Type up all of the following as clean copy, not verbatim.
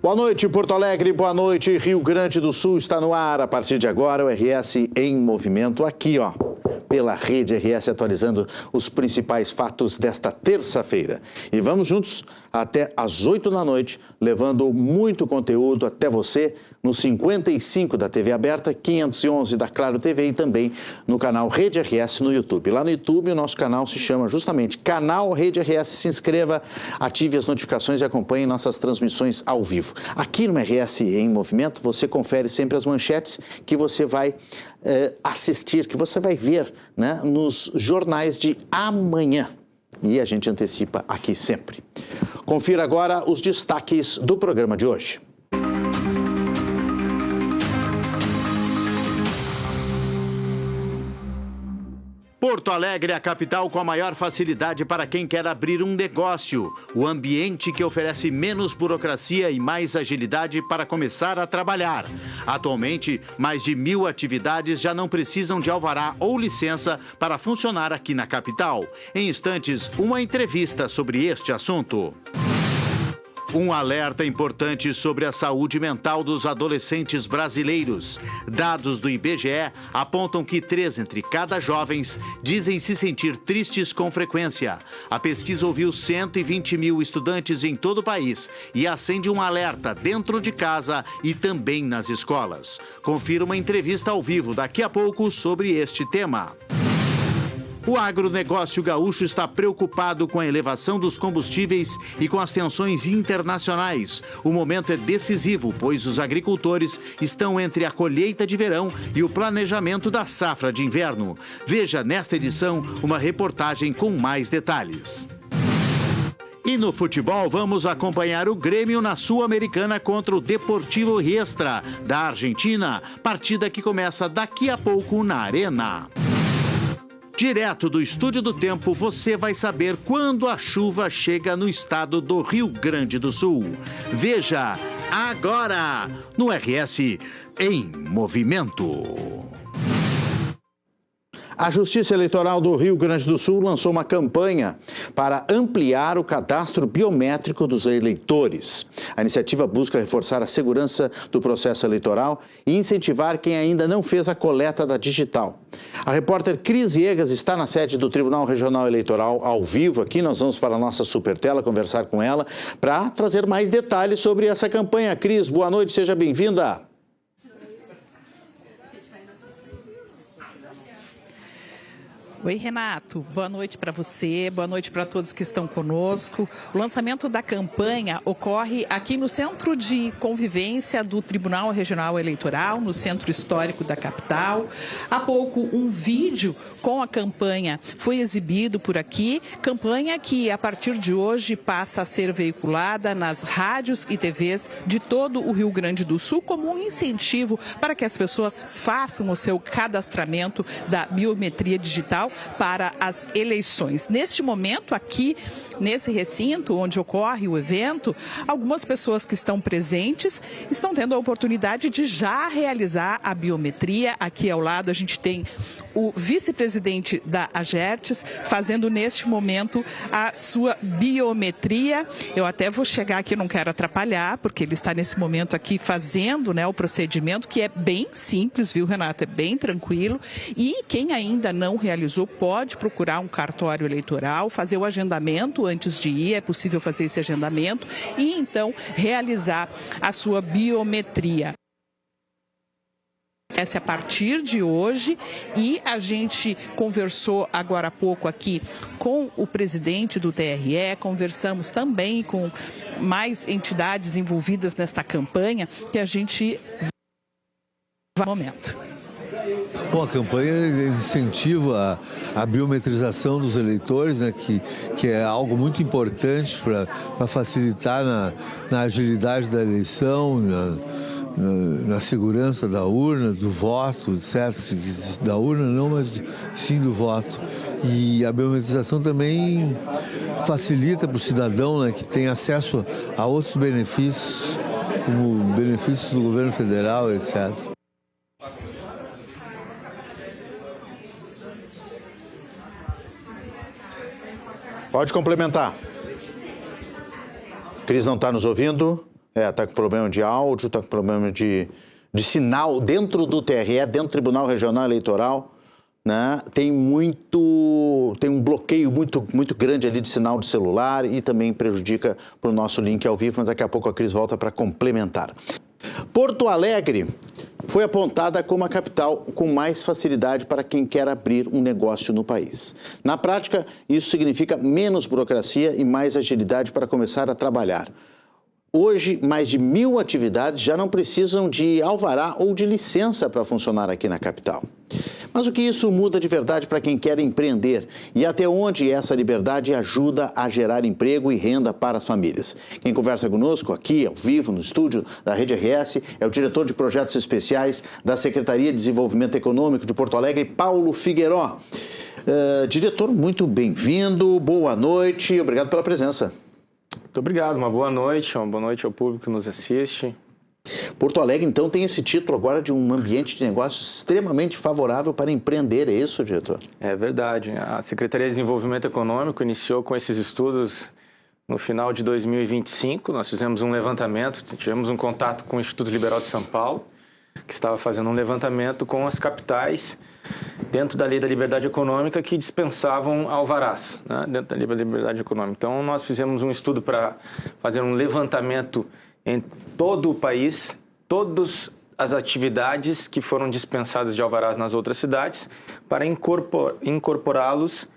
Boa noite, Porto Alegre, boa noite, Rio Grande do Sul está no ar. A partir de agora, o RS em movimento aqui, ó, pela Rede RS, atualizando os principais fatos desta terça-feira. E vamos juntos até às 8 da noite, levando muito conteúdo até você no 55 da TV aberta, 511 da Claro TV e também no canal Rede RS no YouTube. Lá no YouTube, o nosso canal se chama justamente Canal Rede RS. Se inscreva, ative as notificações e acompanhe nossas transmissões ao vivo. Aqui no RS em Movimento, você confere sempre as manchetes que você vai assistir, que você vai ver, né, nos jornais de amanhã. E a gente antecipa aqui sempre. Confira agora os destaques do programa de hoje. Porto Alegre é a capital com a maior facilidade para quem quer abrir um negócio. O ambiente que oferece menos burocracia e mais agilidade para começar a trabalhar. Atualmente, mais de 1.000 atividades já não precisam de alvará ou licença para funcionar aqui na capital. Em instantes, uma entrevista sobre este assunto. Um alerta importante sobre a saúde mental dos adolescentes brasileiros. Dados do IBGE apontam que 3 entre cada jovens dizem se sentir tristes com frequência. A pesquisa ouviu 120.000 estudantes em todo o país e acende um alerta dentro de casa e também nas escolas. Confira uma entrevista ao vivo daqui a pouco sobre este tema. O agronegócio gaúcho está preocupado com a elevação dos combustíveis e com as tensões internacionais. O momento é decisivo, pois os agricultores estão entre a colheita de verão e o planejamento da safra de inverno. Veja nesta edição uma reportagem com mais detalhes. E no futebol, vamos acompanhar o Grêmio na Sul-Americana contra o Deportivo Riestra, da Argentina, partida que começa daqui a pouco na Arena. Direto do Estúdio do Tempo, você vai saber quando a chuva chega no estado do Rio Grande do Sul. Veja agora no RS em Movimento. A Justiça Eleitoral do Rio Grande do Sul lançou uma campanha para ampliar o cadastro biométrico dos eleitores. A iniciativa busca reforçar a segurança do processo eleitoral e incentivar quem ainda não fez a coleta da digital. A repórter Cris Viegas está na sede do Tribunal Regional Eleitoral ao vivo aqui. Nós vamos para a nossa supertela conversar com ela para trazer mais detalhes sobre essa campanha. Cris, boa noite, seja bem-vinda. Oi, Renato. Boa noite para você, boa noite para todos que estão conosco. O lançamento da campanha ocorre aqui no Centro de Convivência do Tribunal Regional Eleitoral, no Centro Histórico da capital. Há pouco, um vídeo com a campanha foi exibido por aqui, campanha que, a partir de hoje, passa a ser veiculada nas rádios e TVs de todo o Rio Grande do Sul como um incentivo para que as pessoas façam o seu cadastramento da biometria digital para as eleições. Neste momento, aqui nesse recinto onde ocorre o evento, algumas pessoas que estão presentes estão tendo a oportunidade de já realizar a biometria. Aqui ao lado a gente tem o vice-presidente da Agertes fazendo neste momento a sua biometria. Eu até vou chegar aqui, não quero atrapalhar, porque ele está nesse momento aqui fazendo, né, o procedimento, que é bem simples, viu, Renato? É bem tranquilo. E quem ainda não realizou pode procurar um cartório eleitoral, fazer o agendamento antes de ir, é possível fazer esse agendamento e então realizar a sua biometria. Essa é a partir de hoje e a gente conversou agora há pouco aqui com o presidente do TRE, conversamos também com mais entidades envolvidas nesta campanha que a gente vai no momento. Bom, a campanha incentiva a biometrização dos eleitores, né, que é algo muito importante para facilitar na agilidade da eleição, na segurança da urna, do voto, certo? Da urna não, mas sim do voto. E a biometrização também facilita para o cidadão, né, que tem acesso a outros benefícios, como benefícios do governo federal, etc. Pode complementar. Cris não está nos ouvindo. Está com problema de áudio, está com problema de sinal dentro do TRE, dentro do Tribunal Regional Eleitoral, né? Tem um bloqueio muito grande ali de sinal de celular e também prejudica para o nosso link ao vivo, mas daqui a pouco a Cris volta para complementar. Porto Alegre foi apontada como a capital com mais facilidade para quem quer abrir um negócio no país. Na prática, isso significa menos burocracia e mais agilidade para começar a trabalhar. Hoje, mais de 1.000 atividades já não precisam de alvará ou de licença para funcionar aqui na capital. Mas o que isso muda de verdade para quem quer empreender? E até onde essa liberdade ajuda a gerar emprego e renda para as famílias? Quem conversa conosco aqui, ao vivo, no estúdio da Rede RS, é o diretor de projetos especiais da Secretaria de Desenvolvimento Econômico de Porto Alegre, Paulo Figueiró. Diretor, muito bem-vindo, boa noite, obrigado pela presença. Muito obrigado, uma boa noite ao público que nos assiste. Porto Alegre, então, tem esse título agora de um ambiente de negócios extremamente favorável para empreender, é isso, diretor? É verdade. A Secretaria de Desenvolvimento Econômico iniciou com esses estudos no final de 2025. Nós fizemos um levantamento, tivemos um contato com o Instituto Liberal de São Paulo, que estava fazendo um levantamento com as capitais dentro da Lei da Liberdade Econômica que dispensavam alvarás, né, dentro da Lei da Liberdade Econômica. Então, nós fizemos um estudo para fazer um levantamento em todo o país, todas as atividades que foram dispensadas de alvarás nas outras cidades, para incorporá-los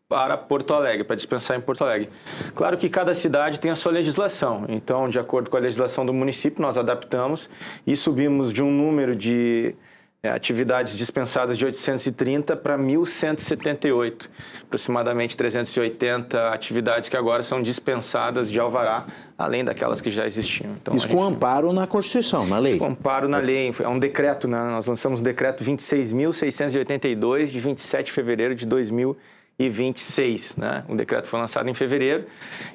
para Porto Alegre, para dispensar em Porto Alegre. Claro que cada cidade tem a sua legislação, então, de acordo com a legislação do município, nós adaptamos e subimos de um número de atividades dispensadas de 830 para 1.178, aproximadamente 380 atividades que agora são dispensadas de alvará, além daquelas que já existiam. Então, isso com amparo na Constituição, na lei? Com amparo na lei, é um decreto, né? Nós lançamos o decreto 26.682 de 27 de fevereiro de 2026, né? O decreto foi lançado em fevereiro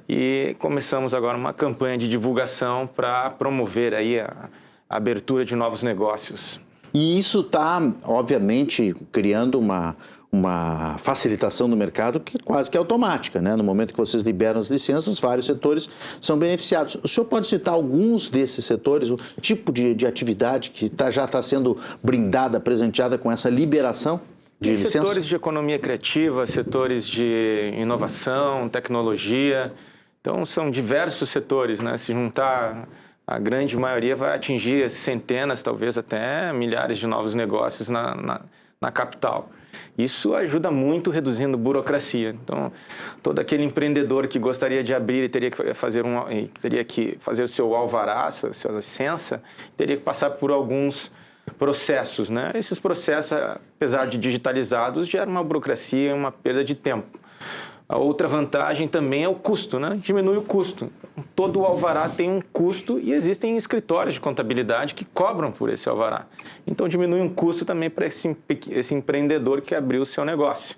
e começamos agora uma campanha de divulgação para promover aí a abertura de novos negócios. E isso está, obviamente, criando uma facilitação no mercado que quase que é automática, né? No momento que vocês liberam as licenças, vários setores são beneficiados. O senhor pode citar alguns desses setores, o tipo de atividade que já está sendo brindada, presenteada com essa liberação de licença? Setores de economia criativa, setores de inovação, tecnologia. Então, são diversos setores, né? Se juntar, a grande maioria vai atingir centenas, talvez até milhares de novos negócios na capital. Isso ajuda muito reduzindo burocracia. Então, todo aquele empreendedor que gostaria de abrir teria que fazer o seu alvará, sua licença, teria que passar por alguns processos, né? Esses processos, apesar de digitalizados, geram uma burocracia e uma perda de tempo. A outra vantagem também é o custo, né? Diminui o custo. Todo o alvará tem um custo e existem escritórios de contabilidade que cobram por esse alvará. Então, diminui um custo também para esse empreendedor que abriu o seu negócio.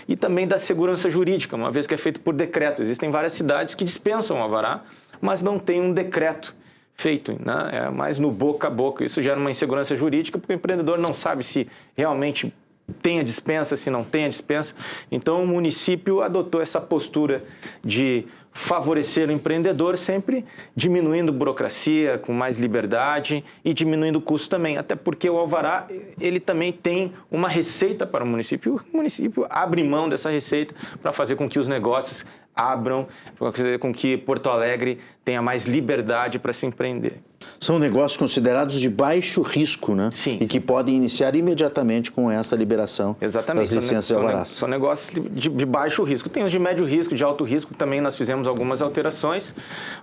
E também dá segurança jurídica, uma vez que é feito por decreto. Existem várias cidades que dispensam o alvará, mas não tem um decreto feito, né? É mais no boca a boca. Isso gera uma insegurança jurídica porque o empreendedor não sabe se realmente tem a dispensa, se não tem a dispensa. Então, o município adotou essa postura de favorecer o empreendedor, sempre diminuindo burocracia, com mais liberdade e diminuindo o custo também. Até porque o alvará, ele também tem uma receita para o município. O município abre mão dessa receita para fazer com que os negócios abram, para fazer com que Porto Alegre tenha mais liberdade para se empreender. São negócios considerados de baixo risco, né? Sim. E que podem iniciar imediatamente com essa liberação. Exatamente. Das licenças de alvarás. São negócios de baixo risco. Tem os de médio risco, de alto risco, também nós fizemos algumas alterações,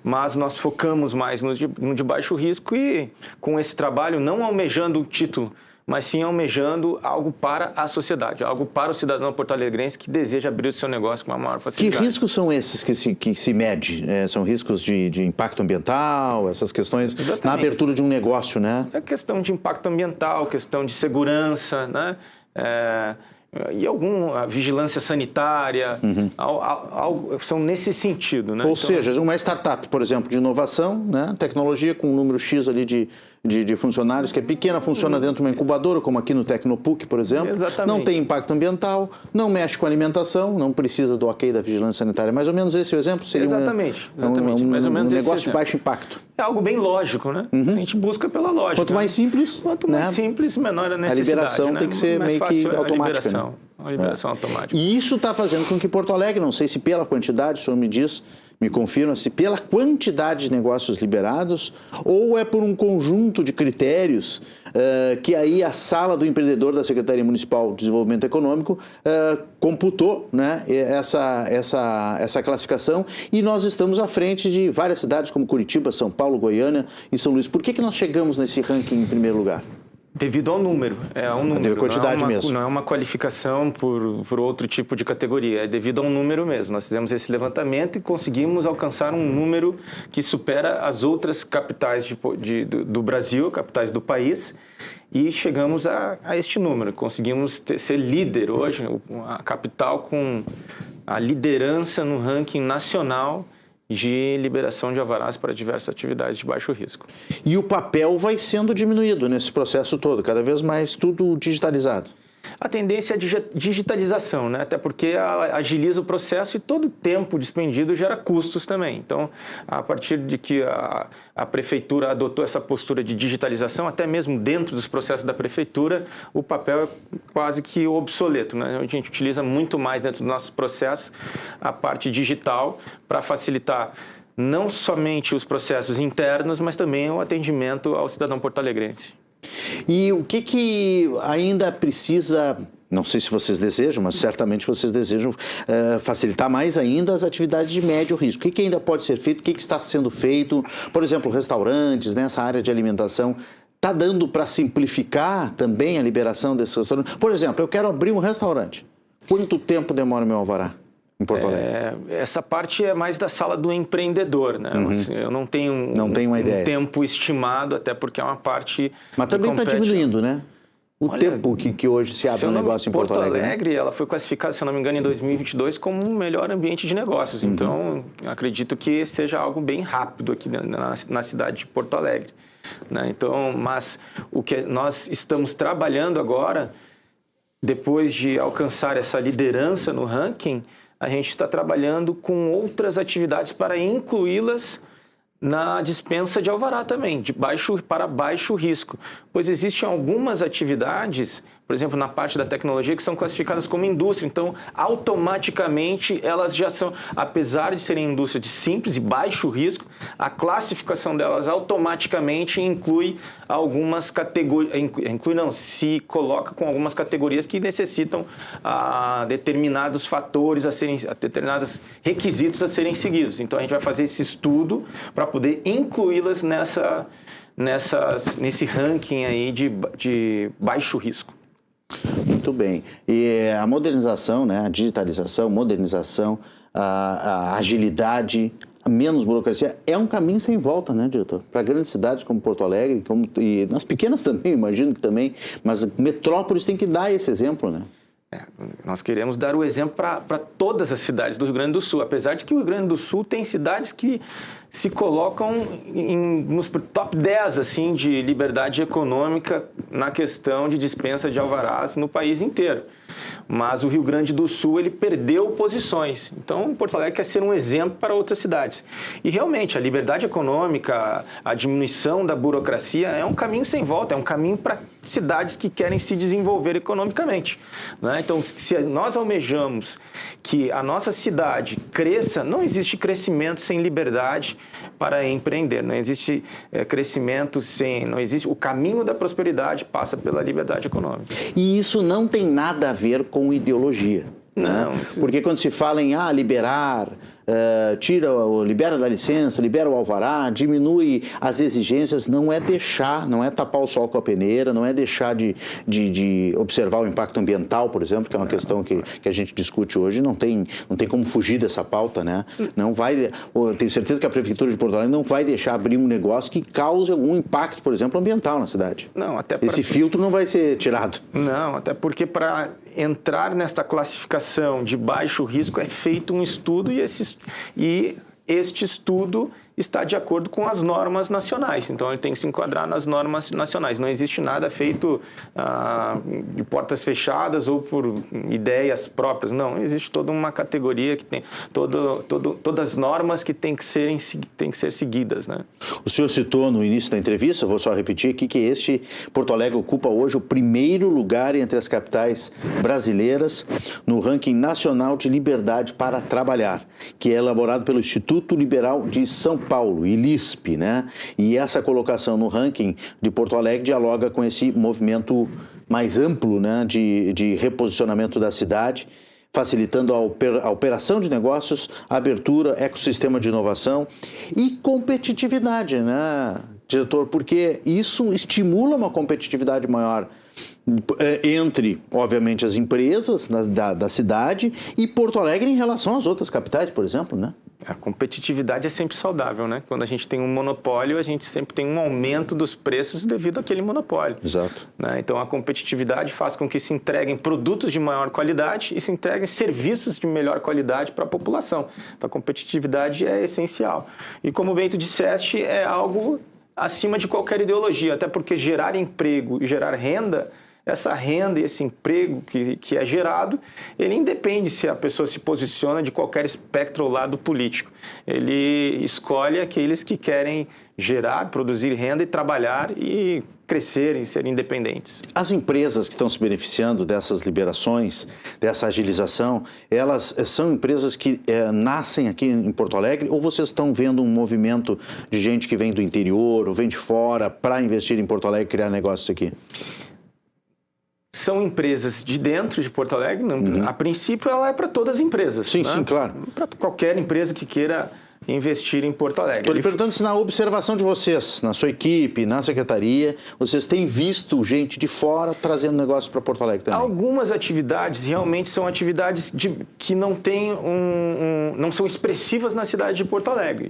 mas nós focamos mais no de baixo risco e com esse trabalho, não almejando o título, mas sim almejando algo para a sociedade, algo para o cidadão porto-alegrense que deseja abrir o seu negócio com uma maior facilidade. Que riscos são esses que se mede? São riscos de impacto ambiental, essas questões Exatamente. Na abertura de um negócio, né? É questão de impacto ambiental, questão de segurança, né? E alguma vigilância sanitária, são nesse sentido, né? Ou seja, uma startup, por exemplo, de inovação, né? Tecnologia com um número X ali de funcionários, que é pequena, funciona dentro de uma incubadora, como aqui no Tecnopuc, por exemplo. Exatamente. Não tem impacto ambiental, não mexe com alimentação, não precisa do ok da vigilância sanitária. Mais ou menos esse é o exemplo? Seria Exatamente. Mais ou menos um negócio de baixo impacto. é algo bem lógico, né? A gente busca pela lógica. Quanto mais simples, quanto mais simples, menor a necessidade. A liberação tem que ser mais meio que fácil automática. A liberação automática. E isso está fazendo com que Porto Alegre, não sei se pela quantidade, o senhor me diz, me confirma, se pela quantidade de negócios liberados ou é por um conjunto de critérios que aí a sala do empreendedor da Secretaria Municipal de Desenvolvimento Econômico computou, né, essa classificação, e nós estamos à frente de várias cidades como Curitiba, São Paulo, Goiânia e São Luís. Por que nós chegamos nesse ranking em primeiro lugar? Devido ao número, Devido à quantidade mesmo. Não é uma qualificação por outro tipo de categoria, é devido a um número mesmo. Nós fizemos esse levantamento e conseguimos alcançar um número que supera as outras capitais do Brasil, capitais do país, e chegamos a este número. Conseguimos ser líder hoje, a capital com a liderança no ranking nacional de liberação de alvarás para diversas atividades de baixo risco. E o papel vai sendo diminuído nesse processo todo, cada vez mais tudo digitalizado. A tendência é a digitalização, né? Até porque ela agiliza o processo e todo o tempo despendido gera custos também. Então, a partir de que a Prefeitura adotou essa postura de digitalização, até mesmo dentro dos processos da Prefeitura, o papel é quase que obsoleto, né? A gente utiliza muito mais dentro dos nossos processos a parte digital para facilitar não somente os processos internos, mas também o atendimento ao cidadão porto-alegrense. E o que ainda precisa, não sei se vocês desejam, mas certamente vocês desejam facilitar mais ainda as atividades de médio risco. O que ainda pode ser feito? O que está sendo feito? Por exemplo, restaurantes, nessa área de alimentação, está dando para simplificar também a liberação desses restaurantes? Por exemplo, eu quero abrir um restaurante. Quanto tempo demora o meu alvará em Porto Alegre? Essa parte é mais da sala do empreendedor, né? Eu não tenho uma ideia. Um tempo estimado, até porque é uma parte... Mas também está diminuindo, né? O tempo que hoje se abre um negócio em Porto Alegre. Porto Alegre, ela foi classificada, se eu não me engano, em 2022 como o melhor ambiente de negócios. Então, acredito que seja algo bem rápido aqui na cidade de Porto Alegre, né? Então, mas o que nós estamos trabalhando agora, depois de alcançar essa liderança no ranking, a gente está trabalhando com outras atividades para incluí-las na dispensa de alvará também, para baixo risco. Pois existem algumas atividades, por exemplo, na parte da tecnologia, que são classificadas como indústria. Então, automaticamente, elas já são, apesar de serem indústrias de simples e baixo risco, a classificação delas automaticamente inclui algumas categorias, se coloca com algumas categorias que necessitam determinados fatores determinados requisitos a serem seguidos. Então, a gente vai fazer esse estudo para poder incluí-las nesse ranking aí de baixo risco. Muito bem. E a modernização, né, a digitalização, a agilidade, a menos burocracia, é um caminho sem volta, né, diretor? Para grandes cidades como Porto Alegre, e nas pequenas também, imagino que também, mas metrópoles tem que dar esse exemplo, né? Nós queremos dar o exemplo para todas as cidades do Rio Grande do Sul, apesar de que o Rio Grande do Sul tem cidades que se colocam nos top 10 assim, de liberdade econômica na questão de dispensa de alvarás no país inteiro. Mas o Rio Grande do Sul ele perdeu posições. Então, Porto Alegre quer ser um exemplo para outras cidades. E realmente, a liberdade econômica, a diminuição da burocracia é um caminho sem volta, é um caminho para cidades que querem se desenvolver economicamente, né? Então, se nós almejamos que a nossa cidade cresça, não existe crescimento sem liberdade para empreender, não existe crescimento não existe. O caminho da prosperidade passa pela liberdade econômica. E isso não tem nada a ver com ideologia. Não. Né? Porque quando se fala em liberar, libera da licença, libera o alvará, diminui as exigências, não é tapar o sol com a peneira, não é deixar de observar o impacto ambiental, por exemplo, que é uma questão que a gente discute hoje, não tem como fugir dessa pauta, né? Tenho certeza que a Prefeitura de Porto Alegre não vai deixar abrir um negócio que cause algum impacto, por exemplo, ambiental na cidade. Esse filtro não vai ser tirado. Não, até porque para entrar nesta classificação de baixo risco é feito um estudo e este estudo está de acordo com as normas nacionais. Então, ele tem que se enquadrar nas normas nacionais. Não existe nada feito de portas fechadas ou por ideias próprias. Não, existe toda uma categoria que tem todas as normas que têm que ser seguidas, né? O senhor citou no início da entrevista, vou só repetir aqui, que Porto Alegre ocupa hoje o primeiro lugar entre as capitais brasileiras no ranking nacional de liberdade para trabalhar, que é elaborado pelo Instituto Liberal de São Paulo, ILISP, né? E essa colocação no ranking de Porto Alegre dialoga com esse movimento mais amplo, né, de reposicionamento da cidade, facilitando a operação de negócios, a abertura, ecossistema de inovação e competitividade, né, diretor? Porque isso estimula uma competitividade maior entre, obviamente, as empresas da cidade e Porto Alegre em relação às outras capitais, por exemplo, né? A competitividade é sempre saudável, né? Quando a gente tem um monopólio, a gente sempre tem um aumento dos preços devido àquele monopólio. Exato. Né? Então, a competitividade faz com que se entreguem produtos de maior qualidade e se entreguem serviços de melhor qualidade para a população. Então, a competitividade é essencial. E como bem tu disseste, é algo acima de qualquer ideologia, até porque gerar emprego e gerar renda, essa renda e esse emprego que é gerado, ele independe se a pessoa se posiciona de qualquer espectro ou lado político. Ele escolhe aqueles que querem gerar, produzir renda e trabalhar e crescer e ser independentes. As empresas que estão se beneficiando dessas liberações, dessa agilização, elas são empresas que nascem aqui em Porto Alegre, ou vocês estão vendo um movimento de gente que vem do interior ou vem de fora para investir em Porto Alegre e criar negócios aqui? São empresas de dentro de Porto Alegre. A princípio, ela é para todas as empresas. Sim, né? sim, claro. Para qualquer empresa que queira investir em Porto Alegre. Estou lhe perguntando se na observação de vocês, na sua equipe, na secretaria, vocês têm visto gente de fora trazendo negócios para Porto Alegre também? Algumas atividades realmente são atividades que não têm não são expressivas na cidade de Porto Alegre.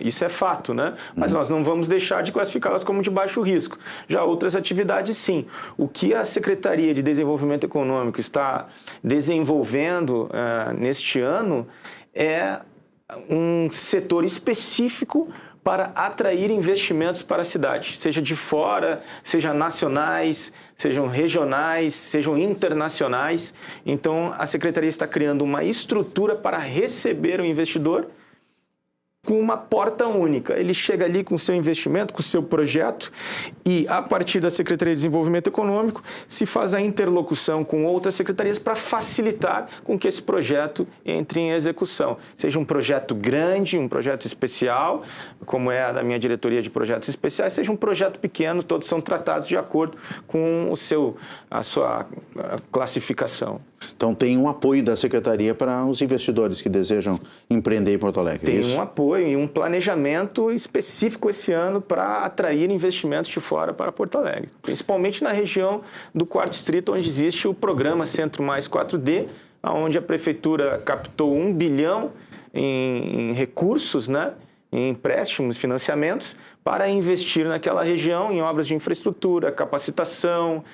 Isso é fato, né? Mas nós não vamos deixar de classificá-las como de baixo risco. Já outras atividades, sim. O que a Secretaria de Desenvolvimento Econômico está desenvolvendo neste ano é um setor específico para atrair investimentos para a cidade, seja de fora, seja nacionais, sejam regionais, sejam internacionais. Então, a Secretaria está criando uma estrutura para receber o investidor com uma porta única. Ele chega ali com o seu investimento, com o seu projeto e, a partir da Secretaria de Desenvolvimento Econômico, se faz a interlocução com outras secretarias para facilitar com que esse projeto entre em execução. Seja um projeto grande, um projeto especial, como é a da minha diretoria de projetos especiais, seja um projeto pequeno, todos são tratados de acordo com a sua classificação. Então tem um apoio da Secretaria para os investidores que desejam empreender em Porto Alegre. Tem um apoio e um planejamento específico esse ano para atrair investimentos de fora para Porto Alegre. Principalmente na região do 4º Distrito, onde existe o programa Centro Mais 4D, onde a Prefeitura captou 1 bilhão em recursos, né, em empréstimos, financiamentos, para investir naquela região em obras de infraestrutura, capacitação,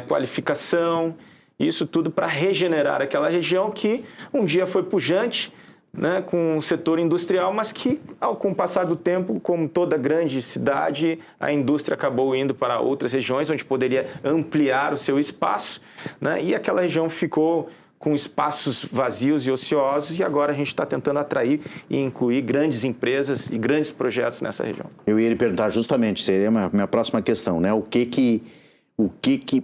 qualificação. Isso tudo para regenerar aquela região que um dia foi pujante, né, com o setor industrial, mas que, com o passar do tempo, como toda grande cidade, a indústria acabou indo para outras regiões onde poderia ampliar o seu espaço, né, e aquela região ficou com espaços vazios e ociosos, e agora a gente está tentando atrair e incluir grandes empresas e grandes projetos nessa região. Eu ia lhe perguntar justamente, seria a minha próxima questão, né?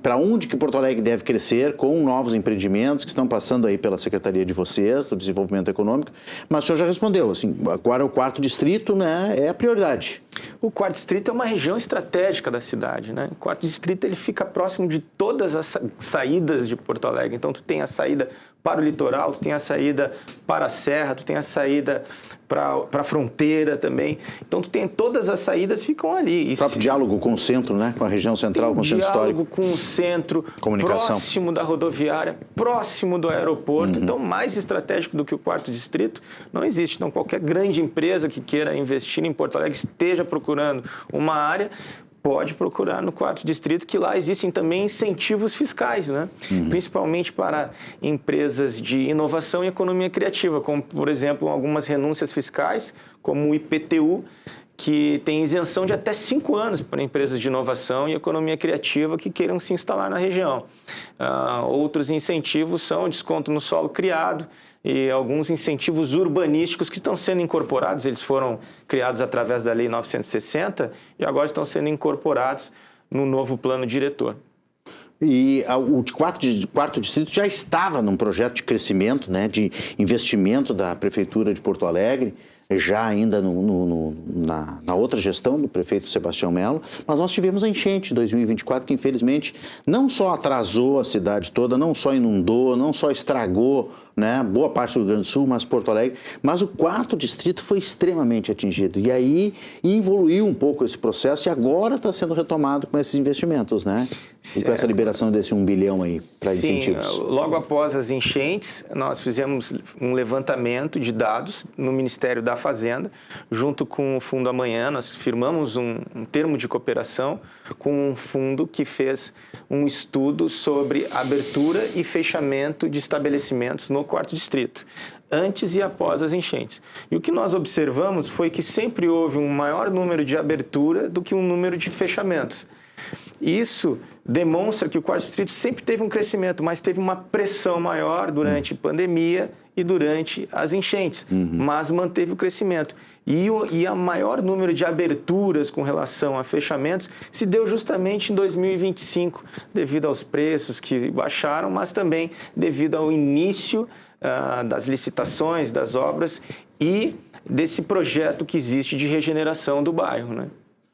Para onde que Porto Alegre deve crescer com novos empreendimentos que estão passando aí pela Secretaria de vocês, do Desenvolvimento Econômico, mas o senhor já respondeu, assim, agora o 4º Distrito, né, é a prioridade. O 4º Distrito é uma região estratégica da cidade, né? O 4º Distrito ele fica próximo de todas as saídas de Porto Alegre, então tu tem a saída para o litoral, tu tem a saída para a serra, tu tem a saída para a fronteira também. Então, tu tem todas as saídas ficam ali. O próprio diálogo com o centro, né? Com a região central, com o centro histórico. Diálogo com o centro, comunicação, próximo da rodoviária, próximo do aeroporto. Então, mais estratégico do que o 4º Distrito não existe. Então, qualquer grande empresa que queira investir em Porto Alegre esteja procurando uma área, pode procurar no 4º Distrito, que lá existem também incentivos fiscais, né? Principalmente para empresas de inovação e economia criativa, como, por exemplo, algumas renúncias fiscais, como o IPTU, que tem isenção de até 5 anos para empresas de inovação e economia criativa que queiram se instalar na região. Outros incentivos são desconto no solo criado e alguns incentivos urbanísticos que estão sendo incorporados. Eles foram criados através da Lei 960 e agora estão sendo incorporados no novo plano diretor. E o 4º Distrito já estava num projeto de crescimento, né, de investimento da Prefeitura de Porto Alegre, já ainda na outra gestão do prefeito Sebastião Melo, mas nós tivemos a enchente de 2024, que infelizmente não só atrasou a cidade toda, não só inundou, não só estragou, né, boa parte do Rio Grande do Sul, mas Porto Alegre, mas o 4º Distrito foi extremamente atingido. E aí evoluiu um pouco esse processo e agora está sendo retomado com esses investimentos, né? E com essa liberação desse 1 bilhão aí para incentivos. Sim, logo após as enchentes, nós fizemos um levantamento de dados no Ministério da Fazenda, junto com o Fundo Amanhã. Nós firmamos um termo de cooperação com um fundo que fez um estudo sobre abertura e fechamento de estabelecimentos no 4º Distrito, antes e após as enchentes. E o que nós observamos foi que sempre houve um maior número de abertura do que um número de fechamentos. Isso demonstra que o 4º Distrito sempre teve um crescimento, mas teve uma pressão maior durante a pandemia e durante as enchentes, mas manteve o crescimento. E o maior número de aberturas com relação a fechamentos se deu justamente em 2025, devido aos preços que baixaram, mas também devido ao início das licitações, das obras e desse projeto que existe de regeneração do bairro, né?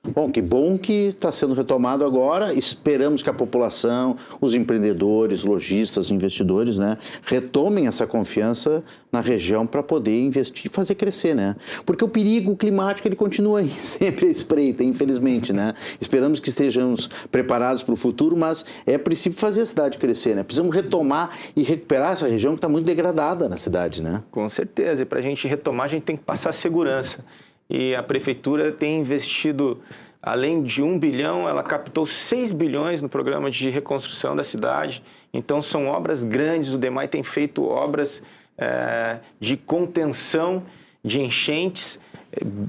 Bom que está sendo retomado agora. Esperamos que a população, os empreendedores, lojistas, investidores, né, retomem essa confiança na região para poder investir e fazer crescer, né? Porque o perigo climático ele continua aí, sempre à espreita, infelizmente, né? Esperamos que estejamos preparados para o futuro, mas é preciso fazer a cidade crescer, né? Precisamos retomar e recuperar essa região que está muito degradada na cidade, né? Com certeza. E para a gente retomar, a gente tem que passar segurança. E a Prefeitura tem investido, além de 1 bilhão, ela captou 6 bilhões no programa de reconstrução da cidade. Então, são obras grandes. O DEMAI tem feito obras de contenção de enchentes,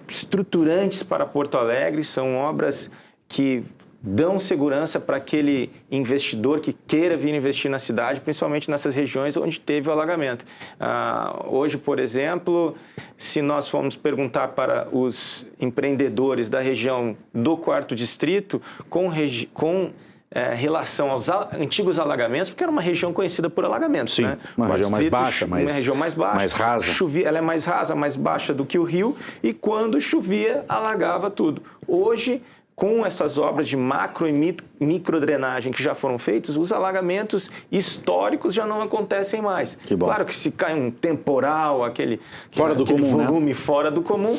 estruturantes para Porto Alegre. São obras que dão segurança para aquele investidor que queira vir investir na cidade, principalmente nessas regiões onde teve o alagamento. Hoje, por exemplo, se nós formos perguntar para os empreendedores da região do 4º Distrito, com relação aos antigos alagamentos, porque era uma região conhecida por alagamentos, sim, né? Uma região mais baixa, uma região mais baixa, mais rasa. Ela é mais rasa, mais baixa do que o rio, e quando chovia, alagava tudo. Hoje, com essas obras de macro e microdrenagem que já foram feitas, os alagamentos históricos já não acontecem mais. Que bom. Claro que se cai um temporal, aquele volume, né? Fora do comum,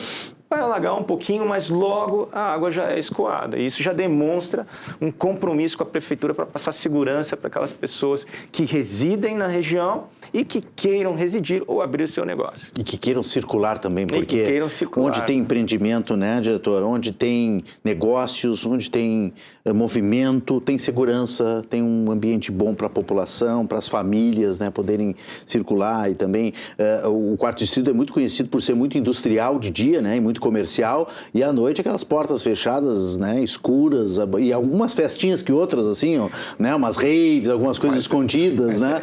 vai alagar um pouquinho, mas logo a água já é escoada. E isso já demonstra um compromisso com a Prefeitura para passar segurança para aquelas pessoas que residem na região e que queiram residir ou abrir o seu negócio. E que queiram circular também, porque circular. Onde tem empreendimento, né, diretor, onde tem negócios, onde tem movimento, tem segurança, tem um ambiente bom para a população, para as famílias, né, poderem circular. E também o 4º Distrito é muito conhecido por ser muito industrial de dia, né, e muito comercial, e à noite aquelas portas fechadas, né, escuras, e algumas festinhas que outras, assim, ó, né, umas raves, algumas coisas escondidas, né?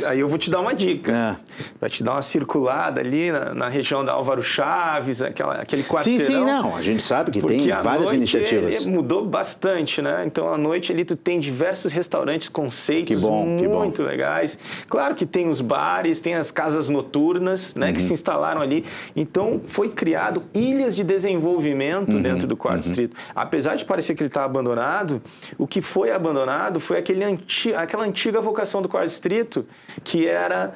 Aí eu vou te dar uma dica, para te dar uma circulada ali na região da Álvaro Chaves, aquele quarteirão. Sim, não, a gente sabe que tem várias iniciativas. Mudou bastante, né? Então, à noite ali tu tem diversos restaurantes, conceitos muito legais. Claro que tem os bares, tem as casas noturnas, né, que se instalaram ali. Então, foi criado ilhas de desenvolvimento dentro do 4º Distrito. Apesar de parecer que ele está abandonado, o que foi abandonado foi aquela antiga vocação do 4º Distrito, que era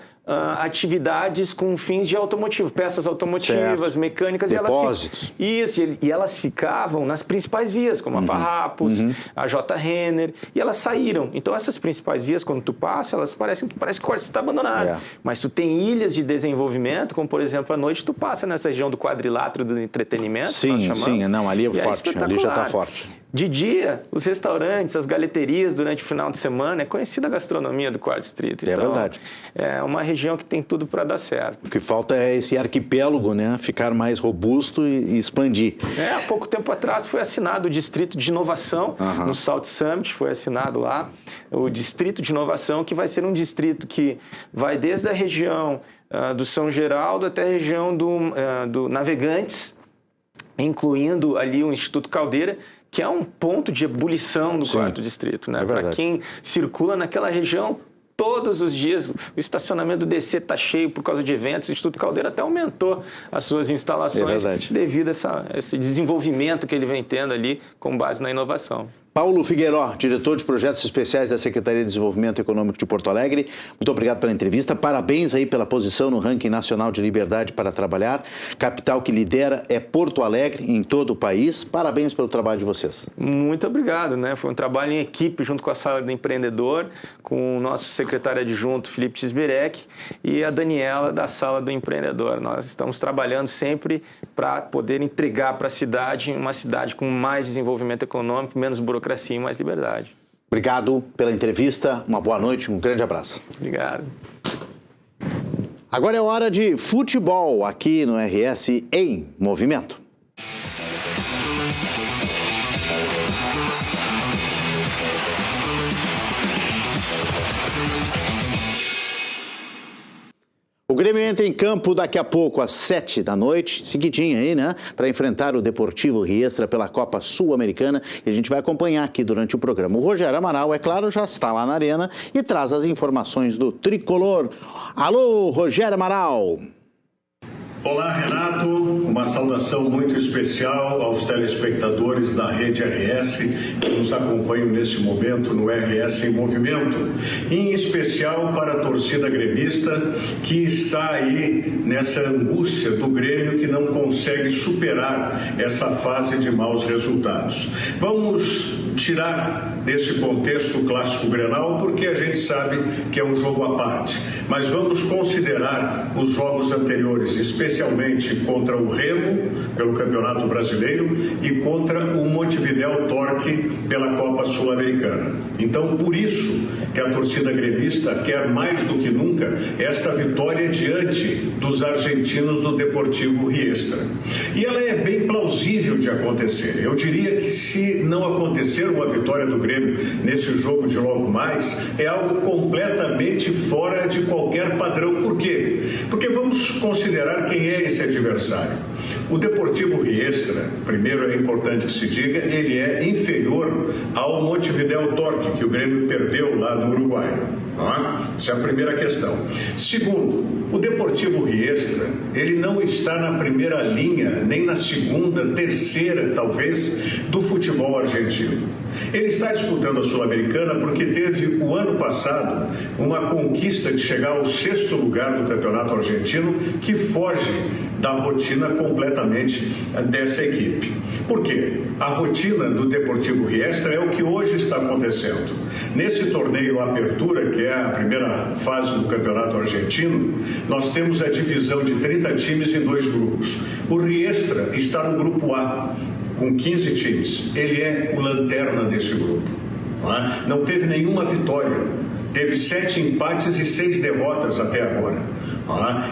atividades com fins de automotivo, peças automotivas, certo, mecânicas. Depósitos. E elas ficavam nas principais vias, como a Farrapos, a J. Renner, e elas saíram. Então, essas principais vias, quando tu passa, elas parece que o 4º Distrito está abandonado. Mas tu tem ilhas de desenvolvimento, como, por exemplo, à noite tu passa nessa região do quadrilátero do entretenimento. Sim, não, ali é forte, ali já está forte. De dia, os restaurantes, as galeterias durante o final de semana, é conhecida a gastronomia do Quarto Distrito. Então, é verdade. É uma região que tem tudo para dar certo. O que falta é esse arquipélago, né, ficar mais robusto e expandir. Há pouco tempo atrás foi assinado o Distrito de Inovação, no South Summit, foi assinado lá, o Distrito de Inovação, que vai ser um distrito que vai desde a região do São Geraldo até a região do Navegantes, incluindo ali o Instituto Caldeira, que é um ponto de ebulição do Quarto Distrito, né? Para quem circula naquela região, todos os dias, o estacionamento do DC está cheio por causa de eventos. O Instituto Caldeira até aumentou as suas instalações devido a esse desenvolvimento que ele vem tendo ali com base na inovação. Paulo Figueiró, diretor de Projetos Especiais da Secretaria de Desenvolvimento Econômico de Porto Alegre, muito obrigado pela entrevista. Parabéns aí pela posição no ranking nacional de liberdade para trabalhar. Capital que lidera é Porto Alegre em todo o país. Parabéns pelo trabalho de vocês. Muito obrigado, né? Foi um trabalho em equipe junto com a Sala do Empreendedor, com o nosso secretário adjunto Felipe Tisberek e a Daniela da Sala do Empreendedor. Nós estamos trabalhando sempre para poder entregar para a cidade uma cidade com mais desenvolvimento econômico, menos burocracia e mais liberdade. Obrigado pela entrevista, uma boa noite, um grande abraço. Obrigado. Agora é hora de futebol aqui no RS em Movimento. O Grêmio entra em campo daqui a pouco, às 7 da noite, seguidinho aí, né? Para enfrentar o Deportivo Riestra pela Copa Sul-Americana, e a gente vai acompanhar aqui durante o programa. O Rogério Amaral, é claro, já está lá na arena e traz as informações do Tricolor. Alô, Rogério Amaral! Olá, Renato. Uma saudação muito especial aos telespectadores da Rede RS que nos acompanham nesse momento no RS em Movimento. Em especial para a torcida gremista que está aí nessa angústia do Grêmio que não consegue superar essa fase de maus resultados. Vamos tirar desse contexto o Clássico Grenal porque a gente sabe que é um jogo à parte. Mas vamos considerar os jogos anteriores, especialmente contra o Remo, pelo Campeonato Brasileiro, e contra o Montevidéu Torque, pela Copa Sul-Americana. Então, por isso que a torcida gremista quer mais do que nunca esta vitória diante dos argentinos do Deportivo Riestra. E ela é bem plausível de acontecer. Eu diria que se não acontecer uma vitória do Grêmio nesse jogo de logo mais, é algo completamente fora de qualquer padrão. Por quê? Porque vamos considerar quem é esse adversário. O Deportivo Riestra, primeiro é importante que se diga, ele é inferior ao Montevidéu Torque, que o Grêmio perdeu lá no Uruguai. Essa é a primeira questão. Segundo, o Deportivo Riestra, ele não está na primeira linha, nem na segunda, terceira, talvez, do futebol argentino. Ele está disputando a Sul-Americana porque teve, o ano passado, uma conquista de chegar ao 6º lugar do Campeonato Argentino, que foge da rotina completamente dessa equipe. Por quê? A rotina do Deportivo Riestra é o que hoje está acontecendo. Nesse torneio Apertura, que é a primeira fase do Campeonato Argentino, nós temos a divisão de 30 times em 2 grupos. O Riestra está no grupo A, com 15 times. Ele é o lanterna desse grupo. Não teve nenhuma vitória. Teve 7 empates e 6 derrotas até agora.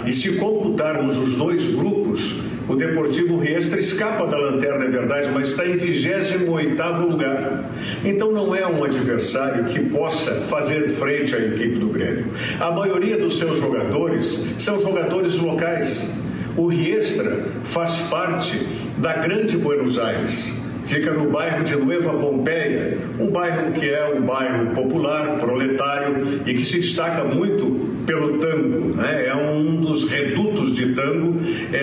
E se computarmos os 2 grupos, o Deportivo Riestra escapa da lanterna, é verdade, mas está em 28º lugar. Então não é um adversário que possa fazer frente à equipe do Grêmio. A maioria dos seus jogadores são jogadores locais. O Riestra faz parte da Grande Buenos Aires. Fica no bairro de Nueva Pompeia, um bairro que é um bairro popular, proletário e que se destaca muito pelo tango, né? É um dos redutos de tango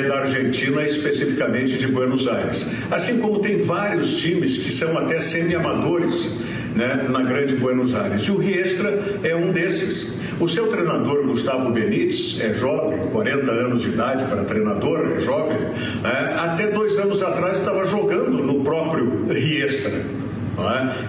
da Argentina, especificamente de Buenos Aires. Assim como tem vários times que são até semi-amadores, né, na Grande Buenos Aires. E o Riestra é um desses. O seu treinador, Gustavo Benítez, é jovem, 40 anos de idade para treinador, é jovem. Até 2 anos atrás estava jogando no próprio Riestra.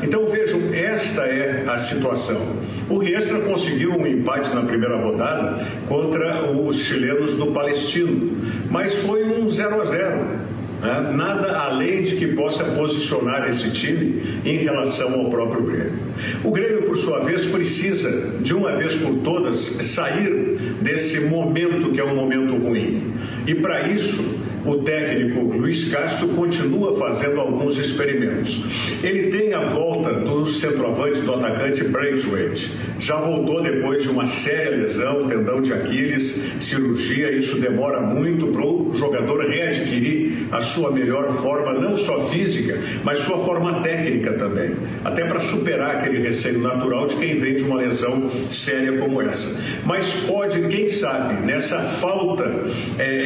Então vejam, esta é a situação. O Riestra conseguiu um empate na primeira rodada contra os chilenos do Palestino, mas foi um 0-0. né? Nada além de que possa posicionar esse time em relação ao próprio Grêmio. O Grêmio, por sua vez, precisa, de uma vez por todas, sair desse momento que é um momento ruim. E para isso, o técnico Luiz Castro continua fazendo alguns experimentos. Ele tem a volta do centroavante, do atacante Braithwaite. Já voltou depois de uma séria lesão, tendão de Aquiles, cirurgia. Isso demora muito para o jogador readquirir a sua melhor forma, não só física, mas sua forma técnica também. Até para superar aquele receio natural de quem vem de uma lesão séria como essa. Mas pode, quem sabe, nessa falta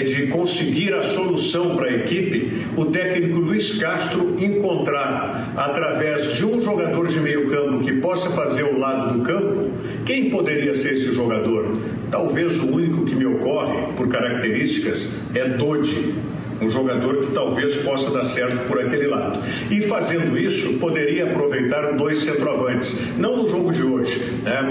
de conseguir a solução para a equipe, o técnico Luiz Castro encontrar, através de um jogador de meio campo que possa fazer o lado do campo, quem poderia ser esse jogador? Talvez o único que me ocorre, por características, é Dodi. Um jogador que talvez possa dar certo por aquele lado. E fazendo isso, poderia aproveitar 2 centroavantes. Não no jogo de hoje,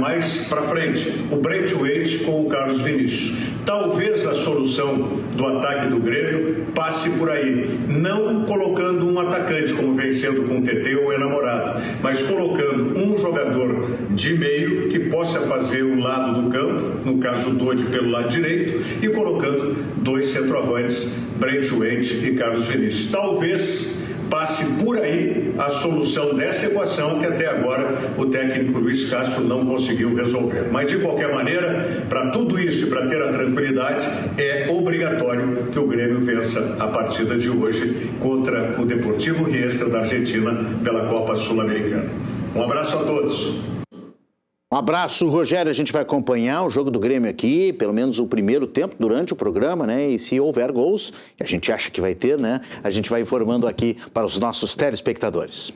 mais para frente. O Braithwaite com o Carlos Vinícius. Talvez a solução do ataque do Grêmio passe por aí. Não colocando um atacante, como vem sendo com o TT ou o enamorado, mas colocando um jogador de meio que possa fazer o lado do campo, no caso o Dodi pelo lado direito, e colocando 2 centroavantes, Braithwaite e Carlos Vinícius. Talvez passe por aí a solução dessa equação que até agora o técnico Luiz Castro não conseguiu resolver. Mas, de qualquer maneira, para tudo isso e para ter a tranquilidade, é obrigatório que o Grêmio vença a partida de hoje contra o Deportivo Riestra da Argentina pela Copa Sul-Americana. Um abraço a todos. Um abraço, Rogério. A gente vai acompanhar o jogo do Grêmio aqui, pelo menos o primeiro tempo, durante o programa, né? E se houver gols, que a gente acha que vai ter, né? A gente vai informando aqui para os nossos telespectadores.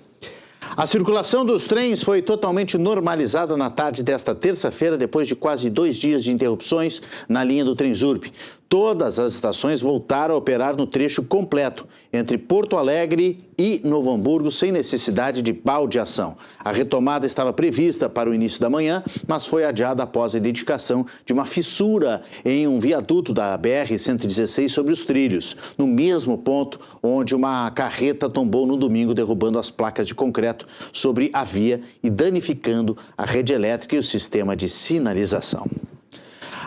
A circulação dos trens foi totalmente normalizada na tarde desta terça-feira, depois de quase 2 dias de interrupções na linha do Transurb. Todas as estações voltaram a operar no trecho completo, entre Porto Alegre e Novo Hamburgo, sem necessidade de baldeação. A retomada estava prevista para o início da manhã, mas foi adiada após a identificação de uma fissura em um viaduto da BR-116 sobre os trilhos, no mesmo ponto onde uma carreta tombou no domingo, derrubando as placas de concreto sobre a via e danificando a rede elétrica e o sistema de sinalização.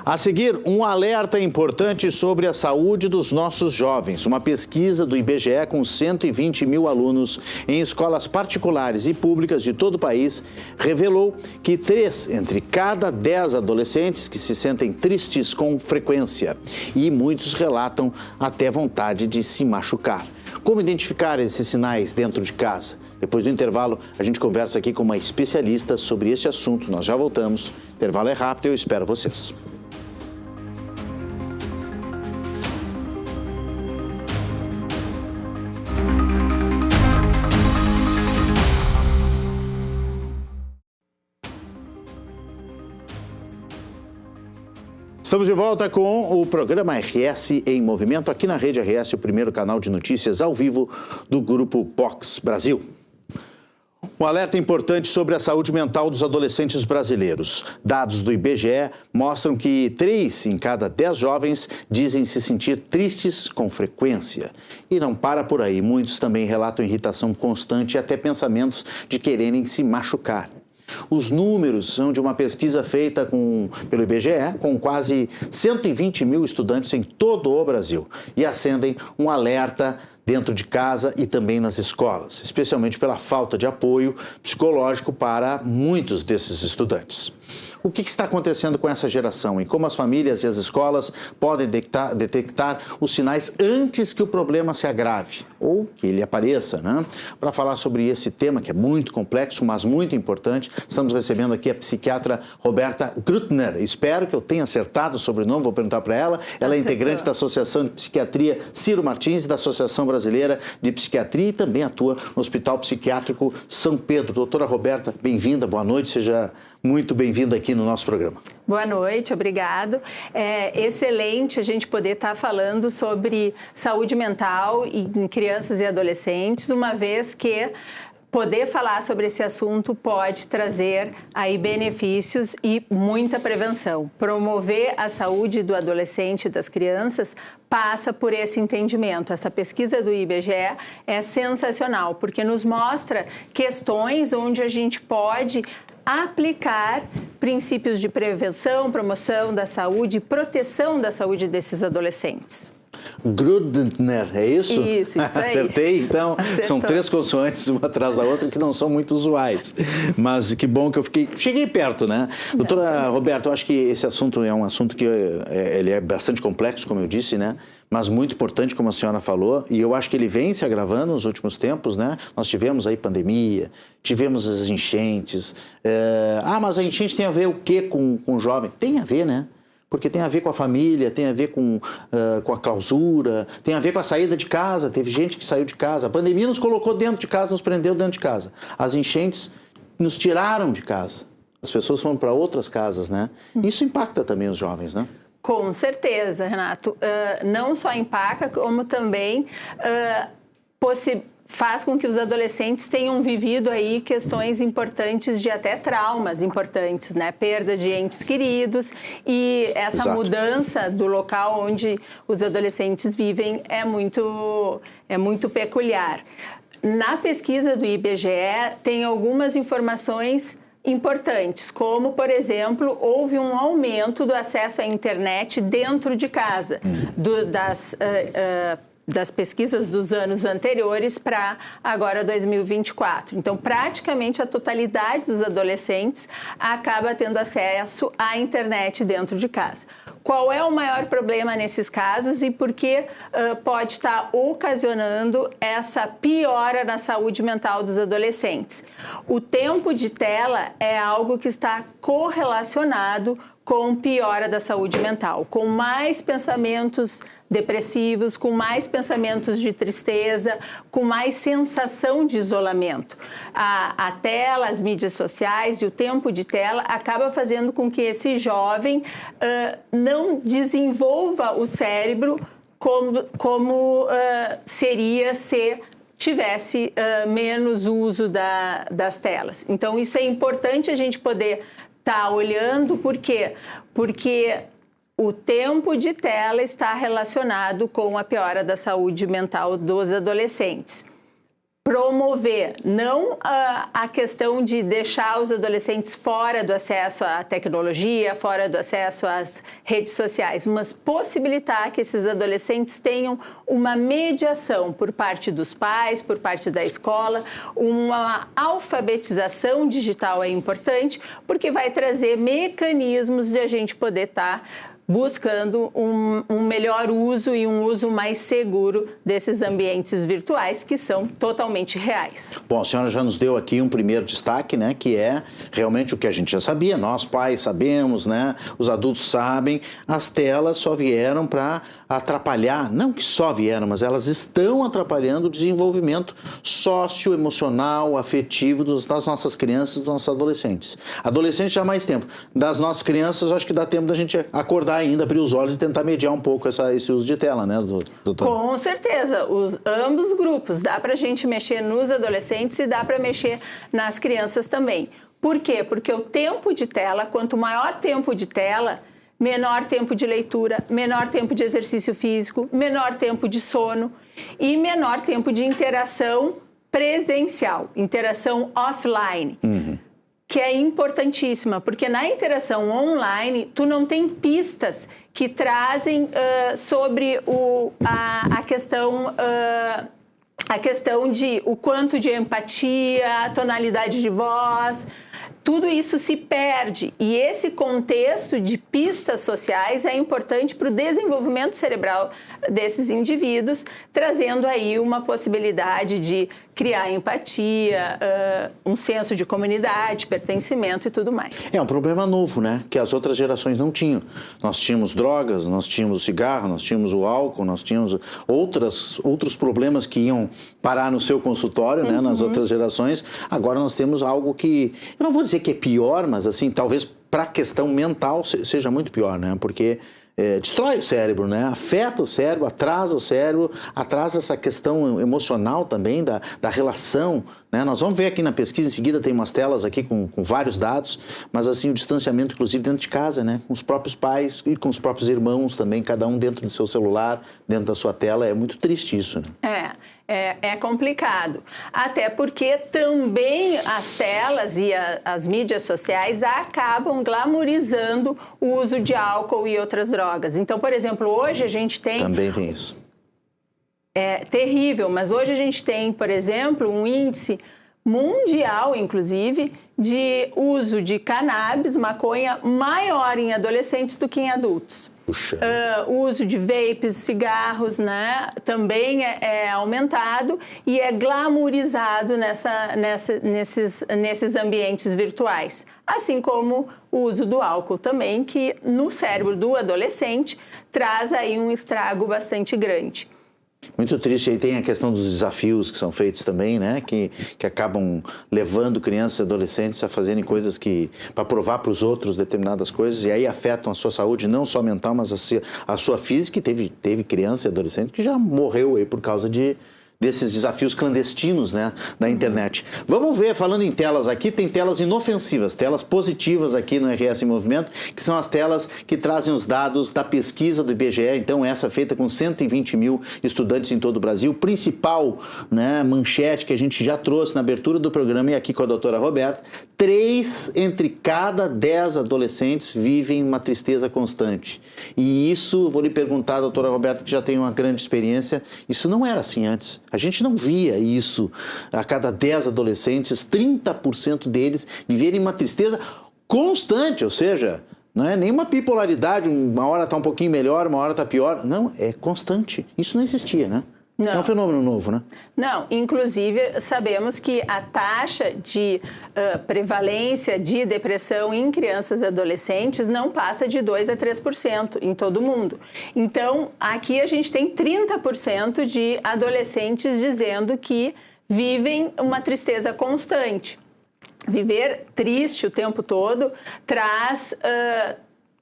A seguir, um alerta importante sobre a saúde dos nossos jovens. Uma pesquisa do IBGE com 120 mil alunos em escolas particulares e públicas de todo o país revelou que 3 entre cada 10 adolescentes que se sentem tristes com frequência. E muitos relatam até vontade de se machucar. Como identificar esses sinais dentro de casa? Depois do intervalo, a gente conversa aqui com uma especialista sobre esse assunto. Nós já voltamos. O intervalo é rápido e eu espero vocês. Estamos de volta com o programa RS em Movimento, aqui na Rede RS, o primeiro canal de notícias ao vivo do Grupo Box Brasil. Um alerta importante sobre a saúde mental dos adolescentes brasileiros. Dados do IBGE mostram que 3 em cada 10 jovens dizem se sentir tristes com frequência. E não para por aí, muitos também relatam irritação constante e até pensamentos de quererem se machucar. Os números são de uma pesquisa feita pelo IBGE, com quase 120 mil estudantes em todo o Brasil, e acendem um alerta dentro de casa e também nas escolas, especialmente pela falta de apoio psicológico para muitos desses estudantes. O que está acontecendo com essa geração e como as famílias e as escolas podem detectar os sinais antes que o problema se agrave ou que ele apareça, né? Para falar sobre esse tema, que é muito complexo, mas muito importante, estamos recebendo aqui a psiquiatra Roberta Grutner. Espero que eu tenha acertado o sobrenome, vou perguntar para ela. Ela é integrante da Associação de Psiquiatria Ciro Martins e da Associação Brasileira de Psiquiatria e também atua no Hospital Psiquiátrico São Pedro. Doutora Roberta, bem-vinda, boa noite, seja muito bem-vinda aqui no nosso programa. Boa noite, obrigado. É excelente a gente poder estar falando sobre saúde mental em crianças e adolescentes, uma vez que poder falar sobre esse assunto pode trazer aí benefícios e muita prevenção. Promover a saúde do adolescente e das crianças passa por esse entendimento. Essa pesquisa do IBGE é sensacional, porque nos mostra questões onde a gente pode aplicar princípios de prevenção, promoção da saúde e proteção da saúde desses adolescentes. Grudner, é isso? Isso aí. Acertei? Então, Acertou. São 3 consoantes, uma atrás da outra, que não são muito usuais. Mas que bom que eu cheguei perto, né? Doutora Roberta, eu acho que esse assunto é um assunto que ele é bastante complexo, como eu disse, né? Mas muito importante, como a senhora falou, e eu acho que ele vem se agravando nos últimos tempos, né? Nós tivemos aí pandemia, tivemos as enchentes. Mas a enchente tem a ver o quê com o jovem? Tem a ver, né? Porque tem a ver com a família, tem a ver com a clausura, tem a ver com a saída de casa. Teve gente que saiu de casa. A pandemia nos colocou dentro de casa, nos prendeu dentro de casa. As enchentes nos tiraram de casa. As pessoas foram para outras casas, né? Isso impacta também os jovens, né? Com certeza, Renato. Não só impacta, como também faz com que os adolescentes tenham vivido aí questões importantes de até traumas importantes, né? Perda de entes queridos, e essa Exato. Mudança do local onde os adolescentes vivem é muito peculiar. Na pesquisa do IBGE tem algumas informações importantes, como, por exemplo, houve um aumento do acesso à internet dentro de casa, das pesquisas dos anos anteriores para agora 2024. Então, praticamente a totalidade dos adolescentes acaba tendo acesso à internet dentro de casa. Qual é o maior problema nesses casos e por que pode estar ocasionando essa piora na saúde mental dos adolescentes? O tempo de tela é algo que está correlacionado com piora da saúde mental, com mais pensamentos depressivos, com mais pensamentos de tristeza, com mais sensação de isolamento. A tela, as mídias sociais e o tempo de tela acaba fazendo com que esse jovem não desenvolva o cérebro como seria se tivesse menos uso das telas. Então, isso é importante a gente poder estar olhando, por quê? Porque o tempo de tela está relacionado com a piora da saúde mental dos adolescentes. Promover, não a questão de deixar os adolescentes fora do acesso à tecnologia, fora do acesso às redes sociais, mas possibilitar que esses adolescentes tenham uma mediação por parte dos pais, por parte da escola. Uma alfabetização digital é importante, porque vai trazer mecanismos de a gente poder estar buscando um melhor uso e um uso mais seguro desses ambientes virtuais que são totalmente reais. Bom, a senhora já nos deu aqui um primeiro destaque, né, que é realmente o que a gente já sabia, nós pais sabemos, né, os adultos sabem, as telas só vieram para atrapalhar, não que só vieram, mas elas estão atrapalhando o desenvolvimento socioemocional, afetivo das nossas crianças, dos nossos adolescentes. Adolescentes já há mais tempo. Das nossas crianças, acho que dá tempo da gente acordar ainda, abrir os olhos e tentar mediar um pouco esse uso de tela, né, doutor? Com certeza, ambos grupos. Dá para a gente mexer nos adolescentes e dá para mexer nas crianças também. Por quê? Porque o tempo de tela, quanto maior tempo de tela, menor tempo de leitura, menor tempo de exercício físico, menor tempo de sono e menor tempo de interação presencial, interação offline. Que é importantíssima, porque na interação online, tu não tem pistas que trazem sobre a questão de o quanto de empatia, a tonalidade de voz. Tudo isso se perde, e esse contexto de pistas sociais é importante para o desenvolvimento cerebral desses indivíduos, trazendo aí uma possibilidade de criar empatia, um senso de comunidade, pertencimento e tudo mais. É um problema novo, né? Que as outras gerações não tinham. Nós tínhamos drogas, nós tínhamos o cigarro, nós tínhamos o álcool, nós tínhamos outros problemas que iam parar no seu consultório, né? Nas outras gerações. Agora nós temos algo que, eu não vou dizer que é pior, mas assim, talvez para a questão mental seja muito pior, né? Porque destrói o cérebro, né? Afeta o cérebro, atrasa o cérebro, atrasa essa questão emocional também da relação, né? Nós vamos ver aqui na pesquisa, em seguida tem umas telas aqui com vários dados, mas assim o distanciamento inclusive dentro de casa, né? Com os próprios pais e com os próprios irmãos também, cada um dentro do seu celular, dentro da sua tela, é muito triste isso, né? É complicado, até porque também as telas e as mídias sociais acabam glamorizando o uso de álcool e outras drogas. Então, por exemplo, hoje a gente tem... Também tem isso. É terrível, mas hoje a gente tem, por exemplo, um índice mundial, inclusive, de uso de cannabis, maconha, maior em adolescentes do que em adultos. O uso de vapes, cigarros, né, também é aumentado e é glamourizado nesses ambientes virtuais. Assim como o uso do álcool também, que no cérebro do adolescente traz aí um estrago bastante grande. Muito triste. Aí tem a questão dos desafios que são feitos também, né? Que acabam levando crianças e adolescentes a fazerem coisas para provar para os outros determinadas coisas, e aí afetam a sua saúde, não só mental, mas a sua física. E teve criança e adolescente que já morreu aí por causa desses desafios clandestinos, né, da internet. Vamos ver, falando em telas aqui, tem telas inofensivas, telas positivas aqui no RS em Movimento, que são as telas que trazem os dados da pesquisa do IBGE, então essa feita com 120 mil estudantes em todo o Brasil. Principal, né, manchete que a gente já trouxe na abertura do programa e aqui com a doutora Roberta: 3 entre cada 10 adolescentes vivem uma tristeza constante. E isso, vou lhe perguntar, doutora Roberta, que já tem uma grande experiência, isso não era assim antes. A gente não via isso. A cada 10 adolescentes, 30% deles viverem uma tristeza constante, ou seja, não é nenhuma bipolaridade, uma hora está um pouquinho melhor, uma hora está pior. Não, é constante. Isso não existia, né? Não. É um fenômeno novo, né? Não, inclusive sabemos que a taxa de prevalência de depressão em crianças e adolescentes não passa de 2 a 3% em todo o mundo. Então, aqui a gente tem 30% de adolescentes dizendo que vivem uma tristeza constante. Viver triste o tempo todo traz...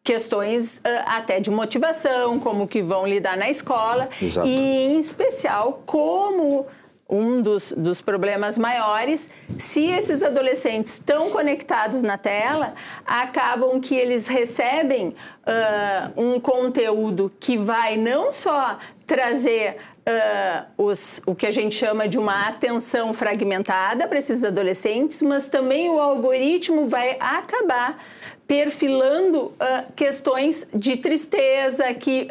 questões até de motivação, como que vão lidar na escola. Exato. E, em especial, como um dos problemas maiores, se esses adolescentes estão conectados na tela, acabam que eles recebem um conteúdo que vai não só trazer o que a gente chama de uma atenção fragmentada para esses adolescentes, mas também o algoritmo vai acabar perfilando questões de tristeza que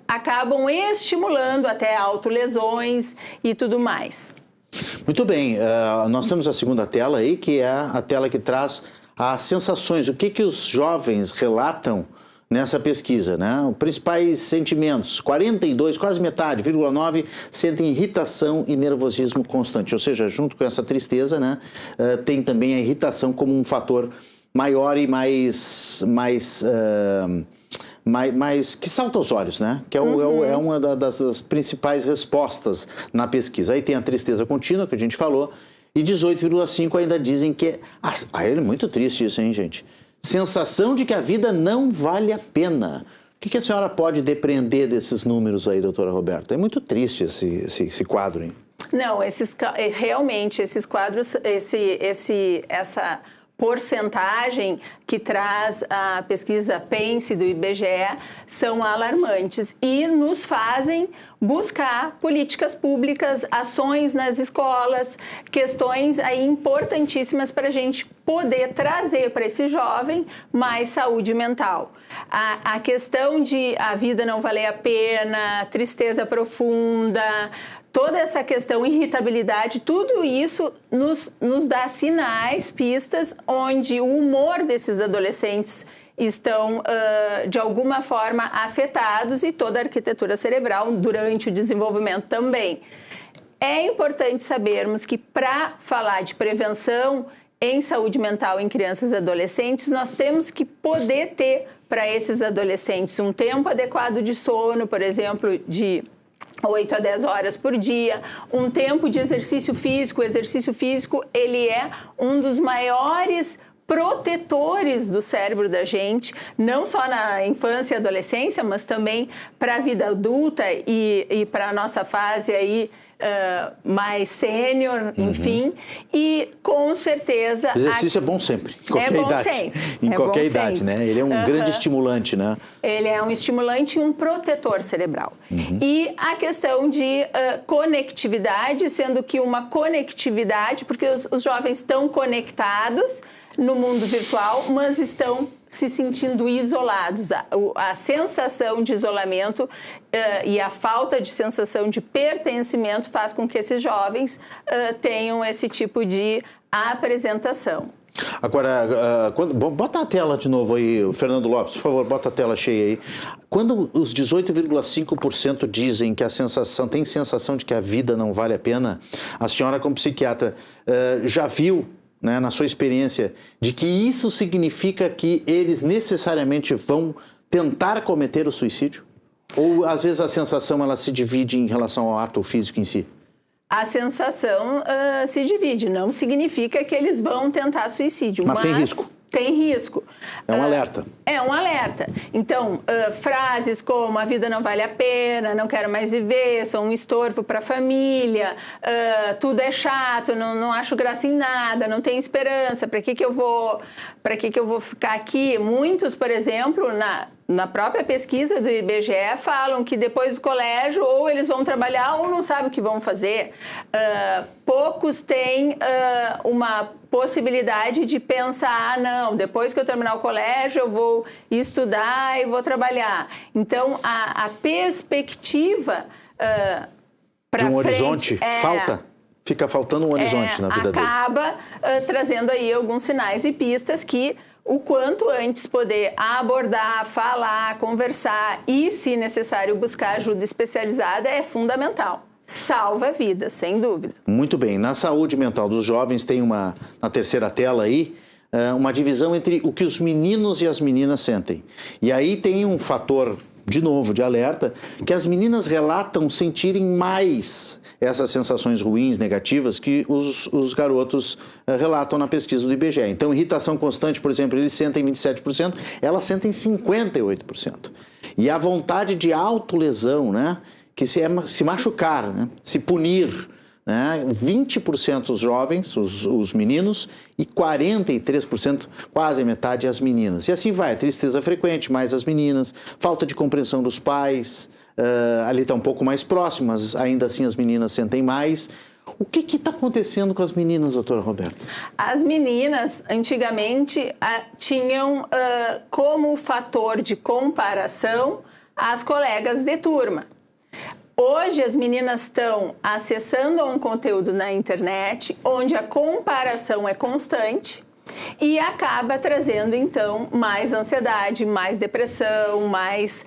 acabam estimulando até autolesões e tudo mais. Muito bem, nós temos a segunda tela aí, que é a tela que traz as sensações, o que os jovens relatam nessa pesquisa, né? Os principais sentimentos: 42, quase metade, 0,9, sentem irritação e nervosismo constante, ou seja, junto com essa tristeza, né, tem também a irritação como um fator maior e mais que salta aos olhos, né? Que é uma das principais respostas na pesquisa. Aí tem a tristeza contínua, que a gente falou, e 18,5 ainda dizem que... é muito triste isso, hein, gente? Sensação de que a vida não vale a pena. O que a senhora pode depreender desses números aí, doutora Roberta? É muito triste esse quadro, hein? Não, realmente, esses quadros, essa porcentagem que traz a pesquisa PENSE do IBGE são alarmantes e nos fazem buscar políticas públicas, ações nas escolas, questões aí importantíssimas para a gente poder trazer para esse jovem mais saúde mental. A questão de a vida não valer a pena, tristeza profunda, toda essa questão, irritabilidade, tudo isso nos dá sinais, pistas, onde o humor desses adolescentes estão, de alguma forma, afetados e toda a arquitetura cerebral durante o desenvolvimento também. É importante sabermos que, para falar de prevenção em saúde mental em crianças e adolescentes, nós temos que poder ter para esses adolescentes um tempo adequado de sono, por exemplo, de 8 a 10 horas por dia, um tempo de exercício físico. O exercício físico, ele é um dos maiores protetores do cérebro da gente, não só na infância e adolescência, mas também para a vida adulta e para a nossa fase aí mais sênior, enfim, e com certeza... O exercício é bom sempre, em qualquer idade. Sempre. Em qualquer idade, né? Ele é um grande estimulante, né? Ele é um estimulante e um protetor cerebral. E a questão de conectividade, sendo que uma conectividade, porque os jovens estão conectados no mundo virtual, mas estão se sentindo isolados. A sensação de isolamento e a falta de sensação de pertencimento faz com que esses jovens tenham esse tipo de apresentação. Agora, bota a tela de novo aí, Fernando Lopes, por favor, bota a tela cheia aí. Quando os 18,5% dizem que tem sensação de que a vida não vale a pena, a senhora como psiquiatra já viu, né, na sua experiência, de que isso significa que eles necessariamente vão tentar cometer o suicídio? Ou, às vezes, a sensação ela se divide em relação ao ato físico em si? A sensação se divide, não significa que eles vão tentar suicídio. Mas tem risco. Tem risco. É um alerta. É um alerta. Então, frases como a vida não vale a pena, não quero mais viver, sou um estorvo para a família, tudo é chato, não acho graça em nada, não tenho esperança, para que eu vou ficar aqui? Muitos, por exemplo, na própria pesquisa do IBGE falam que depois do colégio ou eles vão trabalhar ou não sabem o que vão fazer. Poucos têm uma possibilidade de pensar, não, depois que eu terminar o colégio eu vou estudar e vou trabalhar. Então, a perspectiva para de um horizonte fica faltando um horizonte na vida deles. Acaba trazendo aí alguns sinais e pistas que o quanto antes poder abordar, falar, conversar e, se necessário, buscar ajuda especializada é fundamental. Salva vidas, sem dúvida. Muito bem. Na saúde mental dos jovens tem na terceira tela aí, uma divisão entre o que os meninos e as meninas sentem. E aí tem um fator, de novo, de alerta, que as meninas relatam sentirem mais essas sensações ruins, negativas, que os garotos relatam na pesquisa do IBGE. Então, irritação constante, por exemplo, eles sentem 27%, elas sentem 58%. E a vontade de autolesão, né? Que se machucar, né? Se punir, né? 20% os jovens, os meninos, e 43%, quase metade, as meninas. E assim vai, tristeza frequente, mais as meninas, falta de compreensão dos pais, ali está um pouco mais próximo, mas ainda assim as meninas sentem mais. O que está acontecendo com as meninas, doutora Roberta? As meninas, antigamente, tinham como fator de comparação as colegas de turma. Hoje as meninas estão acessando um conteúdo na internet onde a comparação é constante e acaba trazendo, então, mais ansiedade, mais depressão, mais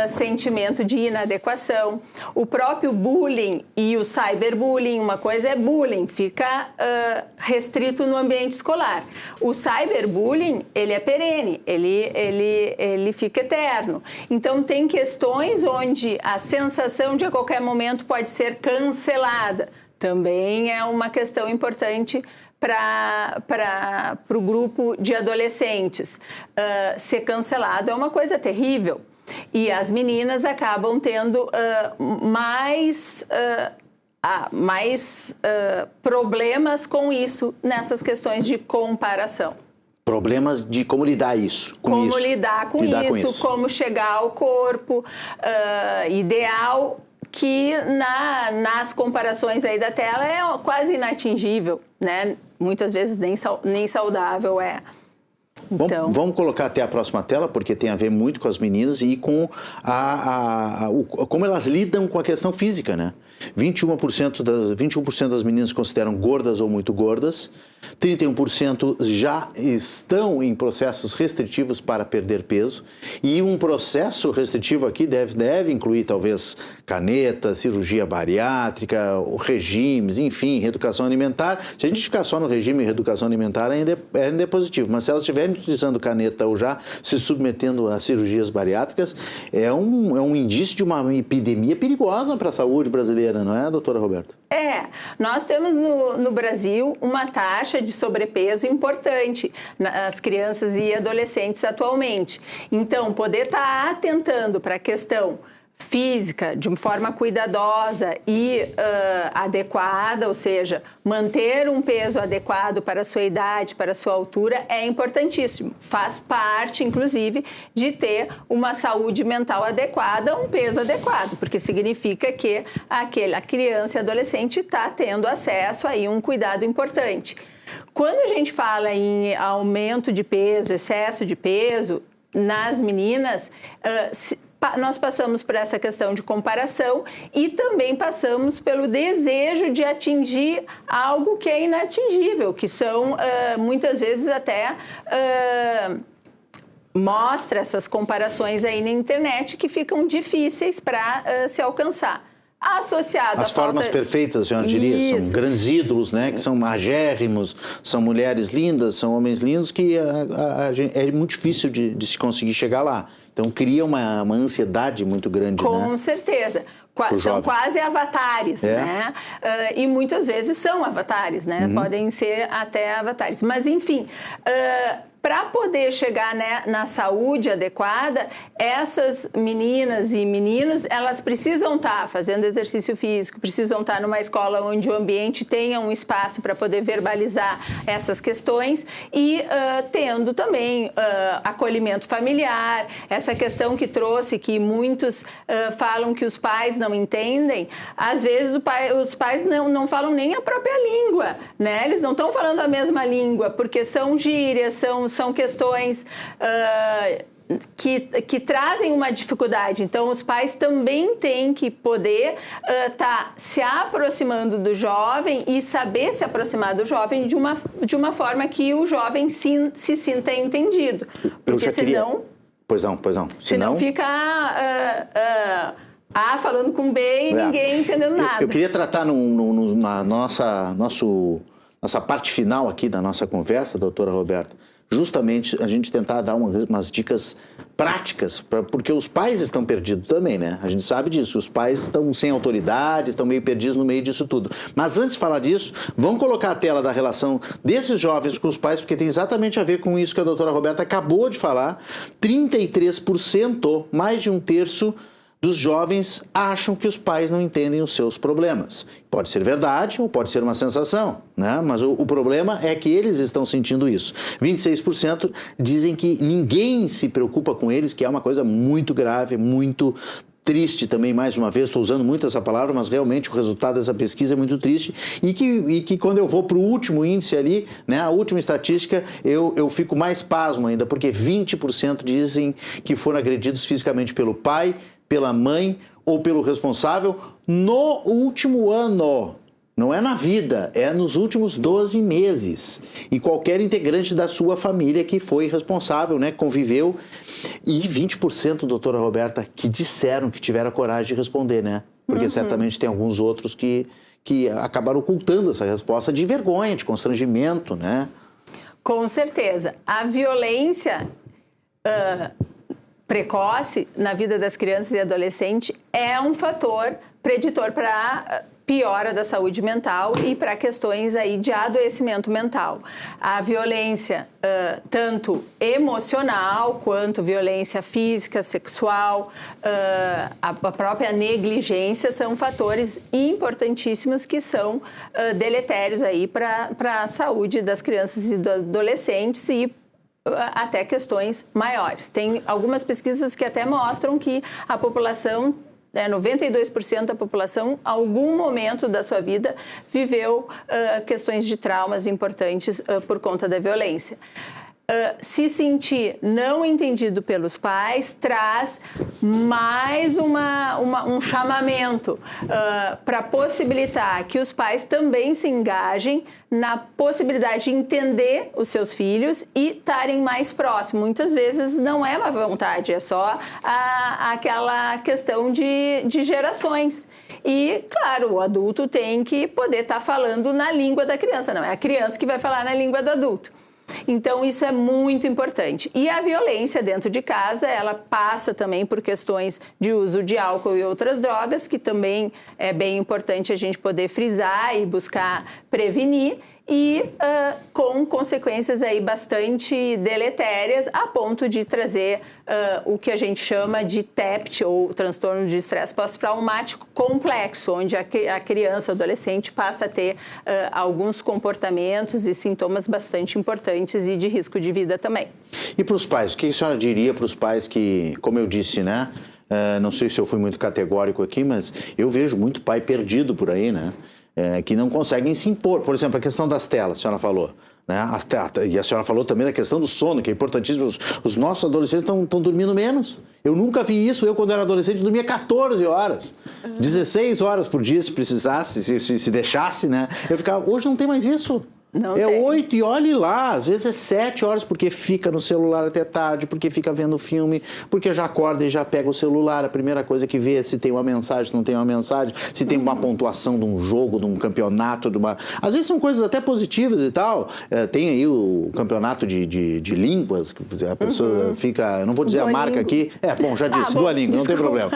sentimento de inadequação. O próprio bullying e o cyberbullying, uma coisa é bullying, fica restrito no ambiente escolar. O cyberbullying, ele é perene, ele fica eterno. Então, tem questões onde a sensação de a qualquer momento pode ser cancelada. Também é uma questão importante para o grupo de adolescentes. Ser cancelado é uma coisa terrível. E as meninas acabam tendo mais problemas com isso nessas questões de comparação. Problemas de como lidar como lidar com isso, como chegar ao corpo ideal, que nas comparações aí da tela é quase inatingível, né? Muitas vezes nem saudável é. Então... Vamos colocar até a próxima tela, porque tem a ver muito com as meninas e com como elas lidam com a questão física, né? 21% das meninas consideram gordas ou muito gordas, 31% já estão em processos restritivos para perder peso, e um processo restritivo aqui deve incluir talvez caneta, cirurgia bariátrica, regimes, enfim, reeducação alimentar. Se a gente ficar só no regime e reeducação alimentar ainda é positivo, mas se elas estiverem utilizando caneta ou já se submetendo a cirurgias bariátricas, é um indício de uma epidemia perigosa para a saúde brasileira, não é, doutora Roberta? Nós temos no Brasil uma taxa de sobrepeso importante nas crianças e adolescentes atualmente. Então, poder estar atentando para a questão física de uma forma cuidadosa e adequada, ou seja, manter um peso adequado para a sua idade, para a sua altura, é importantíssimo. Faz parte, inclusive, de ter uma saúde mental adequada, um peso adequado, porque significa que a criança e adolescente está tendo acesso a um cuidado importante. Quando a gente fala em aumento de peso, excesso de peso nas meninas, nós passamos por essa questão de comparação e também passamos pelo desejo de atingir algo que é inatingível, que são, muitas vezes, até mostra essas comparações aí na internet que ficam difíceis para se alcançar. Associado As formas perfeitas, a senhora diria, são grandes ídolos, né? Que são magérrimos, são mulheres lindas, são homens lindos, que é muito difícil de se conseguir chegar lá. Então, cria uma ansiedade muito grande, Com né? certeza. São quase avatares, né? E muitas vezes são avatares, né? Podem ser até avatares. Mas, enfim, para poder chegar, né, na saúde adequada, essas meninas e meninos, elas precisam estar fazendo exercício físico, precisam estar numa escola onde o ambiente tenha um espaço para poder verbalizar essas questões e tendo também acolhimento familiar, essa questão que trouxe, que muitos falam que os pais não entendem, às vezes os pais não falam nem a própria língua, né? Eles não estão falando a mesma língua, porque são gírias, são questões que trazem uma dificuldade. Então, os pais também têm que poder estar se aproximando do jovem e saber se aproximar do jovem de uma forma que o jovem se sinta entendido. Porque senão... Pois não. Senão fica... falando com B e ninguém entendendo nada. Eu queria tratar na nossa parte final aqui da nossa conversa, doutora Roberta, justamente a gente tentar dar umas dicas práticas, porque os pais estão perdidos também, né? A gente sabe disso, os pais estão sem autoridade, estão meio perdidos no meio disso tudo. Mas antes de falar disso, vamos colocar a tela da relação desses jovens com os pais, porque tem exatamente a ver com isso que a doutora Roberta acabou de falar. 33%, mais de um terço, dos jovens acham que os pais não entendem os seus problemas. Pode ser verdade ou pode ser uma sensação, né? Mas o problema é que eles estão sentindo isso. 26% dizem que ninguém se preocupa com eles, que é uma coisa muito grave, muito triste também, mais uma vez, estou usando muito essa palavra, mas realmente o resultado dessa pesquisa é muito triste e que quando eu vou para o último índice ali, né, a última estatística, eu fico mais pasmo ainda, porque 20% dizem que foram agredidos fisicamente pelo pai, pela mãe ou pelo responsável no último ano. Não é na vida, é nos últimos 12 meses. E qualquer integrante da sua família que foi responsável, né, conviveu. E 20%, doutora Roberta, que disseram que tiveram a coragem de responder, né? Porque certamente tem alguns outros que acabaram ocultando essa resposta de vergonha, de constrangimento, né? Com certeza. A violência precoce na vida das crianças e adolescentes é um fator preditor para piora da saúde mental e para questões aí de adoecimento mental. A violência, tanto emocional quanto violência física, sexual, a própria negligência são fatores importantíssimos que são deletérios aí para a saúde das crianças e dos adolescentes e até questões maiores. Tem algumas pesquisas que até mostram que a população, 92% da população, em algum momento da sua vida, viveu questões de traumas importantes por conta da violência. Se sentir não entendido pelos pais traz mais um chamamento para possibilitar que os pais também se engajem na possibilidade de entender os seus filhos e estarem mais próximos. Muitas vezes não é má vontade, é só aquela questão de gerações. E, claro, o adulto tem que poder estar falando na língua da criança, não é a criança que vai falar na língua do adulto. Então, isso é muito importante. E a violência dentro de casa, ela passa também por questões de uso de álcool e outras drogas, que também é bem importante a gente poder frisar e buscar prevenir. E com consequências aí bastante deletérias, a ponto de trazer o que a gente chama de TEPT, ou transtorno de estresse pós-traumático complexo, onde a criança, o adolescente passa a ter alguns comportamentos e sintomas bastante importantes e de risco de vida também. E para os pais, o que a senhora diria para os pais que, como eu disse, né? Não sei se eu fui muito categórico aqui, mas eu vejo muito pai perdido por aí, né? Que não conseguem se impor. Por exemplo, a questão das telas, a senhora falou. Né? E a senhora falou também da questão do sono, que é importantíssimo. Os nossos adolescentes estão dormindo menos. Eu nunca vi isso. Eu, quando era adolescente, dormia 14 horas. 16 horas por dia, se precisasse, se deixasse, né? Eu ficava, hoje não tem mais isso. Não tem. 8 e olhe lá, às vezes é 7 horas, porque fica no celular até tarde, porque fica vendo filme, porque já acorda e já pega o celular, a primeira coisa que vê é se tem uma mensagem, se não tem uma mensagem, se tem uma pontuação de um jogo, de um campeonato, Às vezes são coisas até positivas e tal, tem aí o campeonato de línguas, que a pessoa fica, eu não vou dizer Duolingo. A marca aqui, bom, já disse, Duolingo, não tem problema.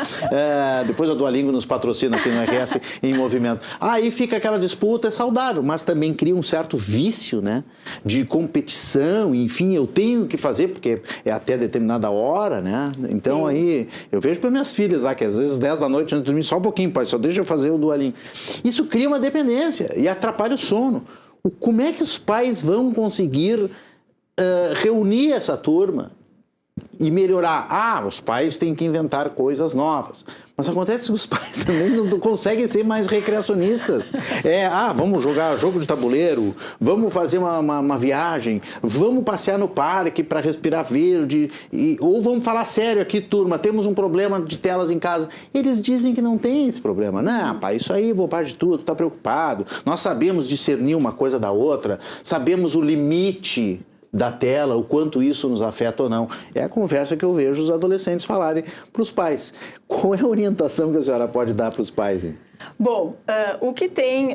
Depois a Duolingo nos patrocina aqui no RS em movimento. Aí fica aquela disputa, é saudável, mas também cria um certo vício, né, de competição, enfim, eu tenho que fazer, porque é até determinada hora, né, então Sim. Aí eu vejo para minhas filhas lá, que às vezes 10 da noite, antes de dormir, só um pouquinho, pai, só deixa eu fazer o Duolingo. Isso cria uma dependência e atrapalha o sono. Como é que os pais vão conseguir reunir essa turma e melhorar? Os pais têm que inventar coisas novas. Mas acontece que os pais também não conseguem ser mais recreacionistas. Vamos jogar jogo de tabuleiro, vamos fazer uma viagem, vamos passear no parque para respirar verde, ou vamos falar sério aqui, turma, temos um problema de telas em casa. Eles dizem que não tem esse problema. Não, pai, isso aí é bobagem de tudo, tá preocupado. Nós sabemos discernir uma coisa da outra, sabemos o limite da tela, o quanto isso nos afeta ou não. É a conversa que eu vejo os adolescentes falarem para os pais. Qual é a orientação que a senhora pode dar para os pais, hein? Bom, o que tem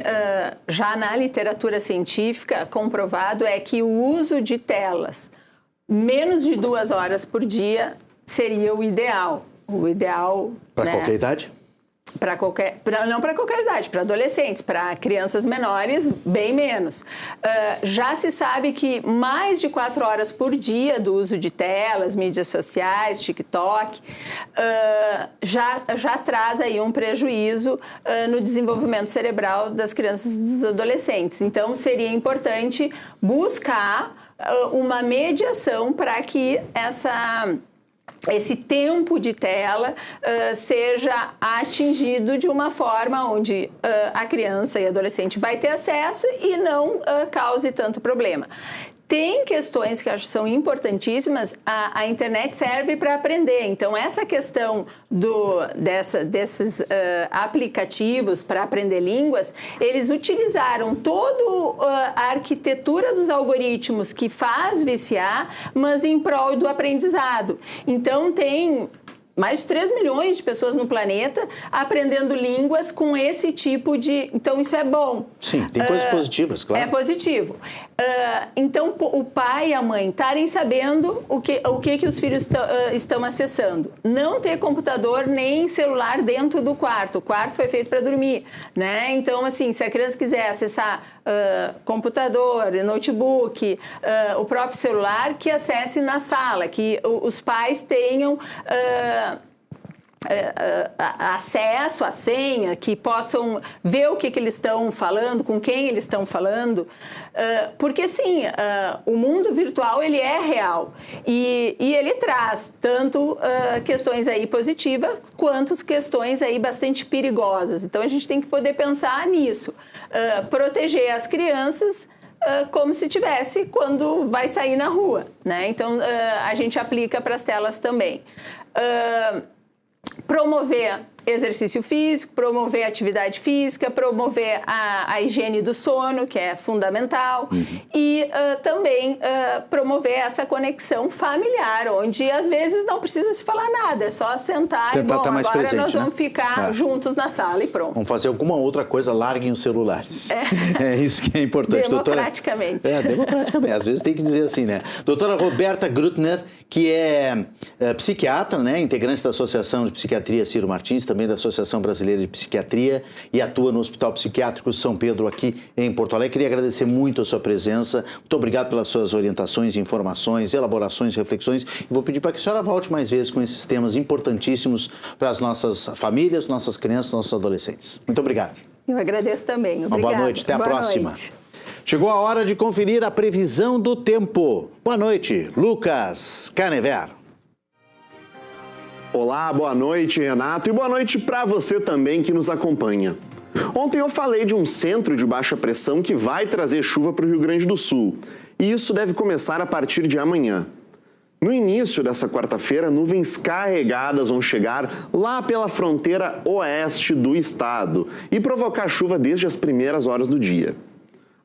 já na literatura científica comprovado é que o uso de telas menos de 2 horas por dia seria o ideal. O ideal... Para qualquer idade? Não para qualquer idade, para adolescentes, para crianças menores, bem menos. Já se sabe que mais de 4 horas por dia do uso de telas, mídias sociais, TikTok, já traz aí um prejuízo no desenvolvimento cerebral das crianças e dos adolescentes. Então, seria importante buscar uma mediação para que esse tempo de tela seja atingido de uma forma onde a criança e adolescente vai ter acesso e não cause tanto problema. Tem questões que eu acho que são importantíssimas, a internet serve para aprender, então essa questão desses aplicativos para aprender línguas, eles utilizaram toda a arquitetura dos algoritmos que faz viciar, mas em prol do aprendizado. Então tem mais de 3 milhões de pessoas no planeta aprendendo línguas com esse tipo de... Então, isso é bom. Sim, tem coisas positivas, claro. É positivo. Então, o pai e a mãe estarem sabendo o que os filhos estão acessando. Não ter computador nem celular dentro do quarto. O quarto foi feito para dormir, né? Então, assim, se a criança quiser acessar computador, notebook, o próprio celular, que acesse na sala, que os pais tenham acesso à senha, que possam ver o que eles estão falando, com quem eles estão falando, porque sim, o mundo virtual ele é real e ele traz tanto questões aí positivas quanto questões aí bastante perigosas. Então a gente tem que poder pensar nisso, proteger as crianças como se tivesse quando vai sair na rua, né? Então a gente aplica para as telas também. Promover exercício físico, promover atividade física, promover a higiene do sono, que é fundamental, e também promover essa conexão familiar, onde às vezes não precisa se falar nada, é só sentar e, bom, agora presente, nós vamos ficar juntos na sala e pronto. Vamos fazer alguma outra coisa, larguem os celulares. É isso que é importante. Democraticamente. Democraticamente, às vezes tem que dizer assim, né? Doutora Roberta Grutner, que é psiquiatra, né? Integrante da Associação de Psiquiatria Ciro Martins, também da Associação Brasileira de Psiquiatria, e atua no Hospital Psiquiátrico São Pedro aqui em Porto Alegre. Queria agradecer muito a sua presença. Muito obrigado pelas suas orientações, informações, elaborações, reflexões. E vou pedir para que a senhora volte mais vezes com esses temas importantíssimos para as nossas famílias, nossas crianças, nossos adolescentes. Muito obrigado. Eu agradeço também. Obrigada. Boa noite, até a próxima. Noite. Chegou a hora de conferir a previsão do tempo. Boa noite, Lucas Canever. Olá, boa noite, Renato, e boa noite para você também que nos acompanha. Ontem eu falei de um centro de baixa pressão que vai trazer chuva para o Rio Grande do Sul, e isso deve começar a partir de amanhã. No início dessa quarta-feira, nuvens carregadas vão chegar lá pela fronteira oeste do estado e provocar chuva desde as primeiras horas do dia.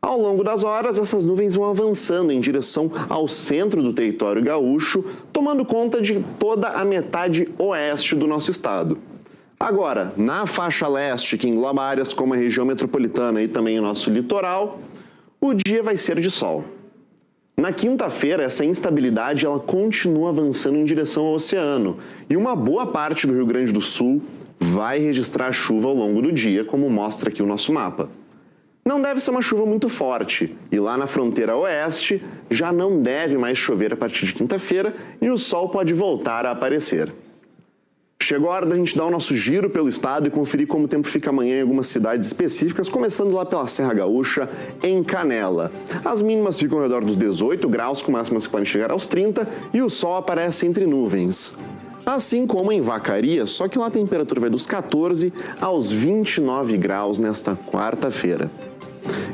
Ao longo das horas, essas nuvens vão avançando em direção ao centro do território gaúcho, tomando conta de toda a metade oeste do nosso estado. Agora, na faixa leste, que engloba áreas como a região metropolitana e também o nosso litoral, o dia vai ser de sol. Na quinta-feira, essa instabilidade ela continua avançando em direção ao oceano e uma boa parte do Rio Grande do Sul vai registrar chuva ao longo do dia, como mostra aqui o nosso mapa. Não deve ser uma chuva muito forte, e lá na fronteira oeste já não deve mais chover a partir de quinta-feira e o sol pode voltar a aparecer. Chegou a hora da gente dar o nosso giro pelo estado e conferir como o tempo fica amanhã em algumas cidades específicas, começando lá pela Serra Gaúcha, em Canela. As mínimas ficam ao redor dos 18 graus, com máximas que podem chegar aos 30, e o sol aparece entre nuvens. Assim como em Vacaria, só que lá a temperatura vai dos 14 aos 29 graus nesta quarta-feira.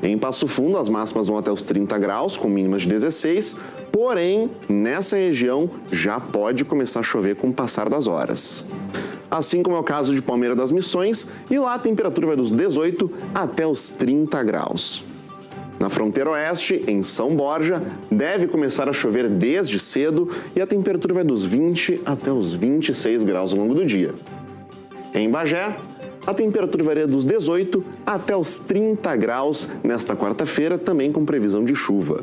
Em Passo Fundo, as máximas vão até os 30 graus, com mínimas de 16, porém, nessa região já pode começar a chover com o passar das horas. Assim como é o caso de Palmeira das Missões, e lá a temperatura vai dos 18 até os 30 graus. Na fronteira oeste, em São Borja, deve começar a chover desde cedo e a temperatura vai dos 20 até os 26 graus ao longo do dia. Em Bagé, a temperatura varia dos 18 até os 30 graus nesta quarta-feira, também com previsão de chuva.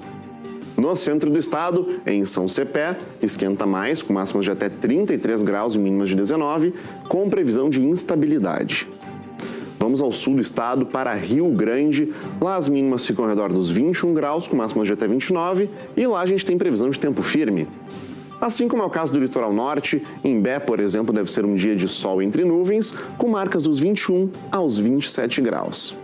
No centro do estado, em São Cepé, esquenta mais, com máximas de até 33 graus e mínimas de 19, com previsão de instabilidade. Vamos ao sul do estado, para Rio Grande. Lá as mínimas ficam ao redor dos 21 graus, com máximas de até 29, e lá a gente tem previsão de tempo firme. Assim como é o caso do litoral norte, Imbé, por exemplo, deve ser um dia de sol entre nuvens, com marcas dos 21 aos 27 graus.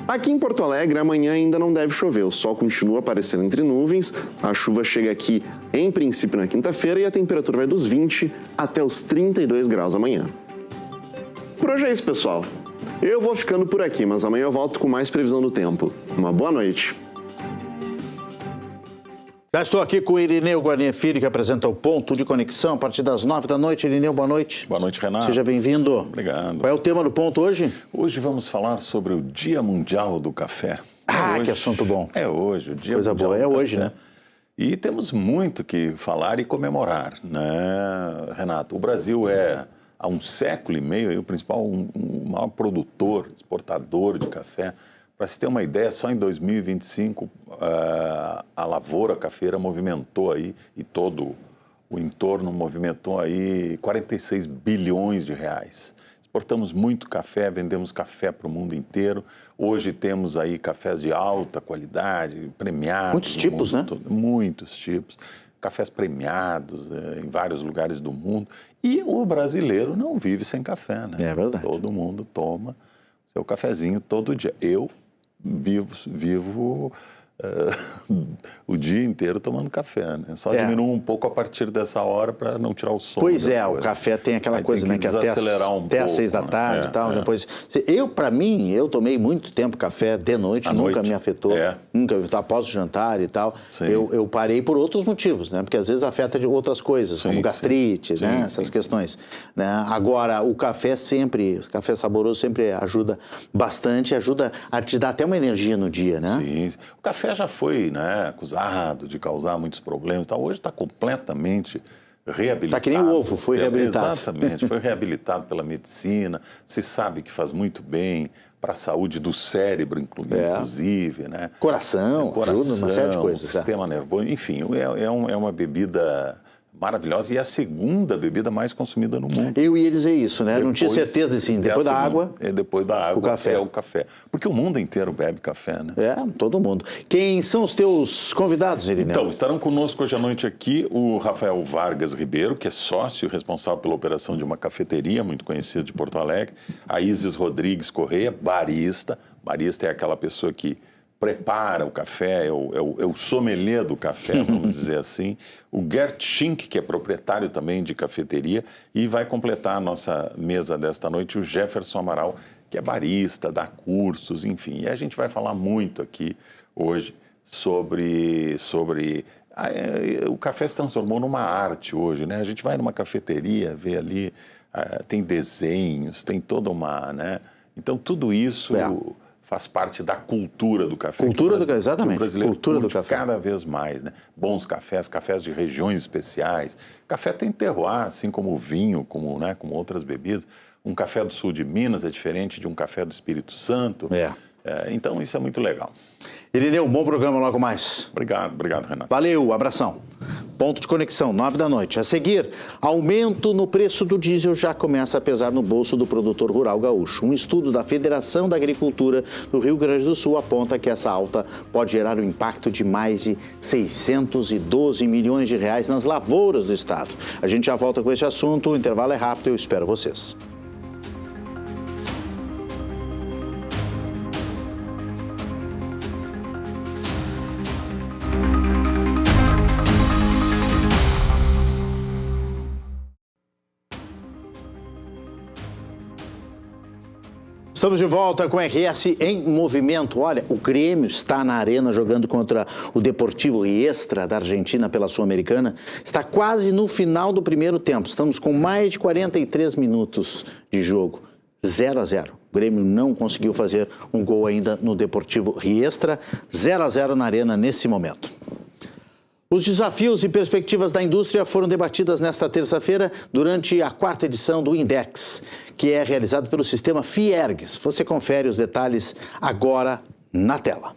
Aqui em Porto Alegre, amanhã ainda não deve chover, o sol continua aparecendo entre nuvens, a chuva chega aqui em princípio na quinta-feira e a temperatura vai dos 20 até os 32 graus amanhã. Por hoje é isso, pessoal. Eu vou ficando por aqui, mas amanhã eu volto com mais previsão do tempo. Uma boa noite. Já estou aqui com o Irineu Guarnier Filho, que apresenta o Ponto de Conexão a partir das 9 da noite. Irineu, boa noite. Boa noite, Renato. Seja bem-vindo. Obrigado. Qual é o tema do Ponto hoje? Hoje vamos falar sobre o Dia Mundial do Café. Hoje, que assunto bom. É hoje, o Dia Coisa Mundial boa. do Café. É hoje, né? E temos muito que falar e comemorar, né, Renato? O Brasil é, há um século e meio, o principal, o maior produtor, exportador de café. Para se ter uma ideia, só em 2025 a lavoura cafeira movimentou aí, e todo o entorno movimentou aí 46 bilhões de reais. Exportamos muito café, vendemos café para o mundo inteiro. Hoje temos aí cafés de alta qualidade, premiados. Muitos tipos, né? Muitos tipos. Cafés premiados em vários lugares do mundo. E o brasileiro não vive sem café, né? É verdade. Todo mundo toma seu cafezinho todo dia. Eu vivo o dia inteiro tomando café, né? Só diminuo um pouco a partir dessa hora para não tirar o sono. Pois é, o café tem aquela coisa, né? Que até às 6 da tarde e tal. Depois, para mim, eu tomei muito tempo café de noite, nunca me afetou. nunca após o jantar e tal. Eu parei por outros motivos, né? Porque às vezes afeta de outras coisas, como gastrite, né? Essas questões. Né? Agora, o café saboroso sempre ajuda bastante, ajuda a te dar até uma energia no dia, né? Sim. O café já foi, né, acusado de causar muitos problemas e tal. Hoje está completamente reabilitado. Está que nem o ovo, foi reabilitado. Exatamente, foi reabilitado pela medicina. Se sabe que faz muito bem para a saúde do cérebro, inclusive, né? Coração, ajuda uma série de coisas. Sistema nervoso, enfim, é uma bebida maravilhosa e é a segunda bebida mais consumida no mundo. Eu ia dizer isso, né? Não tinha certeza assim. Depois da água. Depois da água, o café. Porque o mundo inteiro bebe café, né? Todo mundo. Quem são os teus convidados, Irineu? Então, estarão conosco hoje à noite aqui o Rafael Vargas Ribeiro, que é sócio responsável pela operação de uma cafeteria muito conhecida de Porto Alegre. A Isis Rodrigues Correia, barista. Barista é aquela pessoa que prepara o café, é o sommelier do café, vamos dizer assim. O Gert Schink, que é proprietário também de cafeteria, e vai completar a nossa mesa desta noite o Jefferson Amaral, que é barista, dá cursos, enfim. E a gente vai falar muito aqui hoje sobre o café se transformou numa arte hoje, né? A gente vai numa cafeteria, vê ali, tem desenhos, tem toda uma, né? Então, tudo isso faz parte da cultura do café. Exatamente. Que o brasileiro cultura curte do café. Cada vez mais, né? Bons cafés, cafés de regiões especiais. Café tem terroir, assim como o vinho, como outras bebidas. Um café do sul de Minas é diferente de um café do Espírito Santo. Então, isso é muito legal. Irineu, um bom programa logo mais. Obrigado, Renato. Valeu, abração. Ponto de conexão, 21h. A seguir, aumento no preço do diesel já começa a pesar no bolso do produtor rural gaúcho. Um estudo da Federação da Agricultura do Rio Grande do Sul aponta que essa alta pode gerar um impacto de mais de 612 milhões de reais nas lavouras do estado. A gente já volta com esse assunto, o intervalo é rápido, eu espero vocês. Estamos de volta com o RS em movimento. Olha, o Grêmio está na arena jogando contra o Deportivo Riestra da Argentina pela Sul-Americana. Está quase no final do primeiro tempo. Estamos com mais de 43 minutos de jogo. 0-0. O Grêmio não conseguiu fazer um gol ainda no Deportivo Riestra. 0-0 na arena nesse momento. Os desafios e perspectivas da indústria foram debatidas nesta terça-feira durante a 4ª edição do Index, que é realizado pelo sistema Fiergs. Você confere os detalhes agora na tela.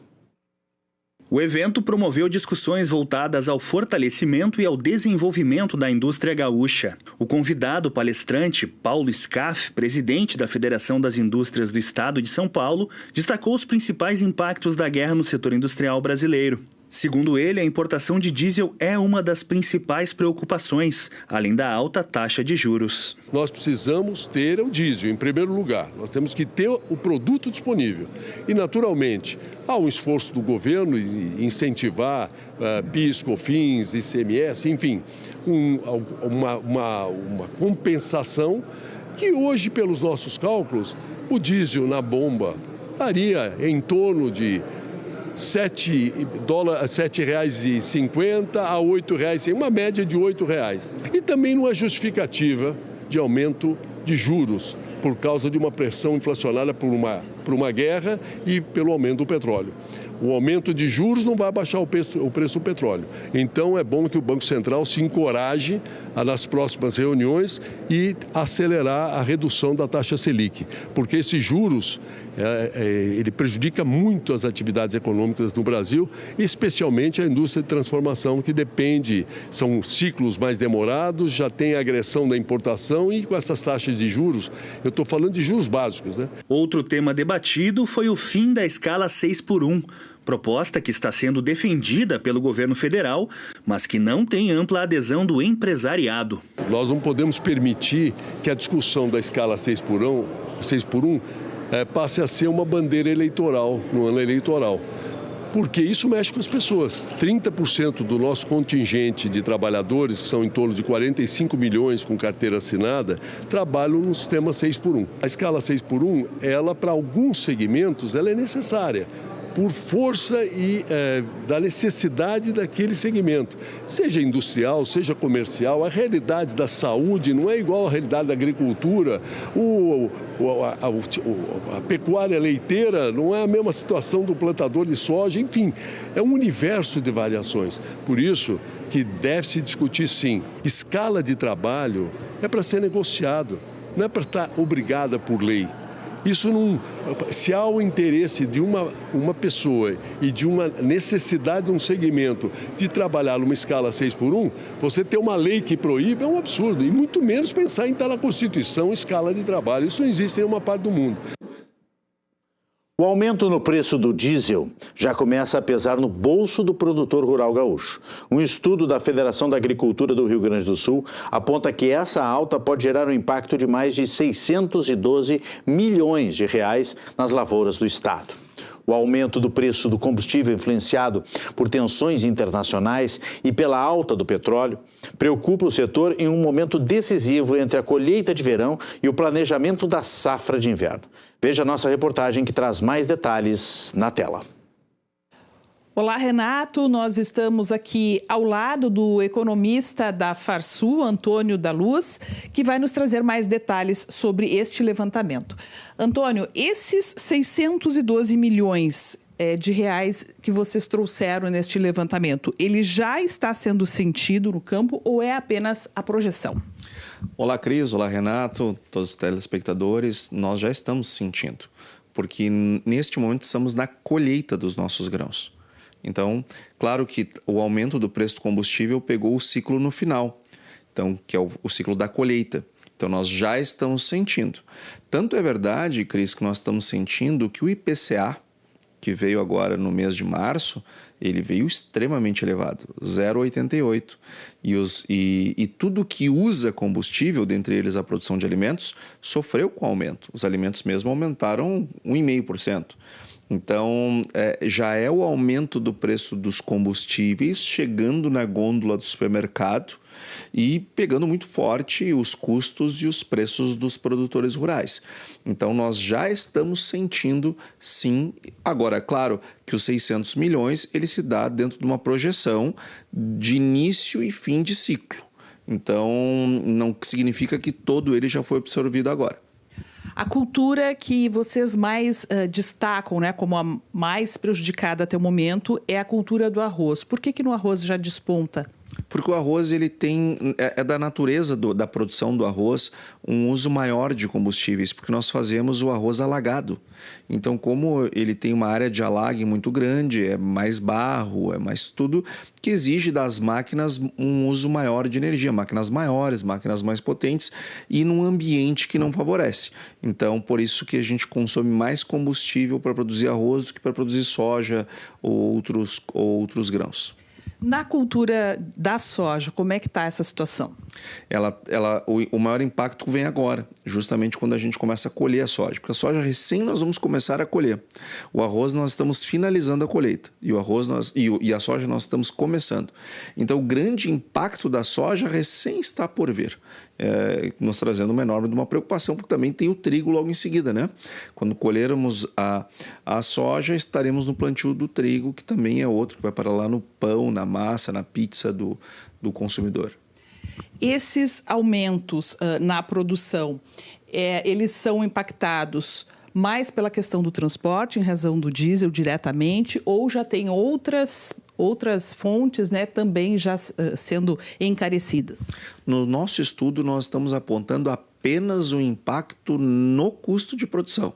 O evento promoveu discussões voltadas ao fortalecimento e ao desenvolvimento da indústria gaúcha. O convidado palestrante, Paulo Scaff, presidente da Federação das Indústrias do Estado de São Paulo, destacou os principais impactos da guerra no setor industrial brasileiro. Segundo ele, a importação de diesel é uma das principais preocupações, além da alta taxa de juros. Nós precisamos ter o diesel, em primeiro lugar. Nós temos que ter o produto disponível. E, naturalmente, há um esforço do governo em incentivar PIS, COFINS, ICMS, enfim, uma compensação que hoje, pelos nossos cálculos, o diesel na bomba estaria em torno de R$ 7,50 a R$ 8,00, uma média de R$ 8,00. E também não há justificativa de aumento de juros por causa de uma pressão inflacionária por uma guerra e pelo aumento do petróleo. O aumento de juros não vai baixar o preço do petróleo. Então, é bom que o Banco Central se encoraje nas próximas reuniões e acelerar a redução da taxa Selic, porque esses juros ele prejudica muito as atividades econômicas no Brasil, especialmente a indústria de transformação, que depende, são ciclos mais demorados, já tem a agressão da importação e com essas taxas de juros, eu estou falando de juros básicos, né? Outro tema debatido foi o fim da escala 6x1, proposta que está sendo defendida pelo governo federal, mas que não tem ampla adesão do empresariado. Nós não podemos permitir que a discussão da escala 6x1 passe a ser uma bandeira eleitoral, no ano eleitoral. Porque isso mexe com as pessoas. 30% do nosso contingente de trabalhadores, que são em torno de 45 milhões com carteira assinada, trabalham no sistema 6x1. A escala 6x1, ela para alguns segmentos, ela é necessária. por força e da necessidade daquele segmento, seja industrial, seja comercial. A realidade da saúde não é igual à realidade da agricultura, a pecuária leiteira não é a mesma situação do plantador de soja, enfim, é um universo de variações. Por isso que deve se discutir, sim, escala de trabalho é para ser negociado, não é para estar obrigada por lei. Isso não, se há o interesse de uma pessoa e de uma necessidade de um segmento de trabalhar numa escala 6x1, você ter uma lei que proíbe é um absurdo, e muito menos pensar em estar na Constituição escala de trabalho. Isso não existe em nenhuma parte do mundo. O aumento no preço do diesel já começa a pesar no bolso do produtor rural gaúcho. Um estudo da Federação da Agricultura do Rio Grande do Sul aponta que essa alta pode gerar um impacto de mais de 612 milhões de reais nas lavouras do estado. O aumento do preço do combustível influenciado por tensões internacionais e pela alta do petróleo preocupa o setor em um momento decisivo entre a colheita de verão e o planejamento da safra de inverno. Veja a nossa reportagem que traz mais detalhes na tela. Olá, Renato. Nós estamos aqui ao lado do economista da Farsul, Antônio da Luz, que vai nos trazer mais detalhes sobre este levantamento. Antônio, esses 612 milhões de reais que vocês trouxeram neste levantamento, ele já está sendo sentido no campo ou é apenas a projeção? Olá, Cris. Olá, Renato. Todos os telespectadores. Nós já estamos sentindo, porque neste momento estamos na colheita dos nossos grãos. Então, claro que o aumento do preço do combustível pegou o ciclo no final, então, que é o ciclo da colheita. Então, nós já estamos sentindo. Tanto é verdade, Cris, que nós estamos sentindo que o IPCA, que veio agora no mês de março, ele veio extremamente elevado, 0,88. E tudo que usa combustível, dentre eles a produção de alimentos, sofreu com aumento. Os alimentos mesmo aumentaram 1,5%. Então, já é o aumento do preço dos combustíveis chegando na gôndola do supermercado e pegando muito forte os custos e os preços dos produtores rurais. Então, nós já estamos sentindo, sim. Agora, claro que os 600 milhões, ele se dá dentro de uma projeção de início e fim de ciclo. Então, não significa que todo ele já foi absorvido agora. A cultura que vocês mais destacam, né, como a mais prejudicada até o momento, é a cultura do arroz. Por que no arroz já desponta? Porque o arroz ele é da natureza da produção do arroz um uso maior de combustíveis, porque nós fazemos o arroz alagado. Então, como ele tem uma área de alague muito grande, é mais barro, é mais tudo, que exige das máquinas um uso maior de energia, máquinas maiores, máquinas mais potentes e num ambiente que não favorece. Então, por isso que a gente consome mais combustível para produzir arroz do que para produzir soja ou outros grãos. Na cultura da soja, como é que está essa situação? O maior impacto vem agora, justamente quando a gente começa a colher a soja, porque a soja recém nós vamos começar a colher. O arroz nós estamos finalizando a colheita e a soja nós estamos começando. Então o grande impacto da soja recém está por vir, nos trazendo uma enorme preocupação, porque também tem o trigo logo em seguida, né? Quando colhermos a soja, estaremos no plantio do trigo, que também é outro, que vai para lá no pão, na massa, na pizza do consumidor. Esses aumentos na produção, eles são impactados mais pela questão do transporte, em razão do diesel diretamente, ou já tem outras fontes, né, também já sendo encarecidas? No nosso estudo, nós estamos apontando apenas o impacto no custo de produção.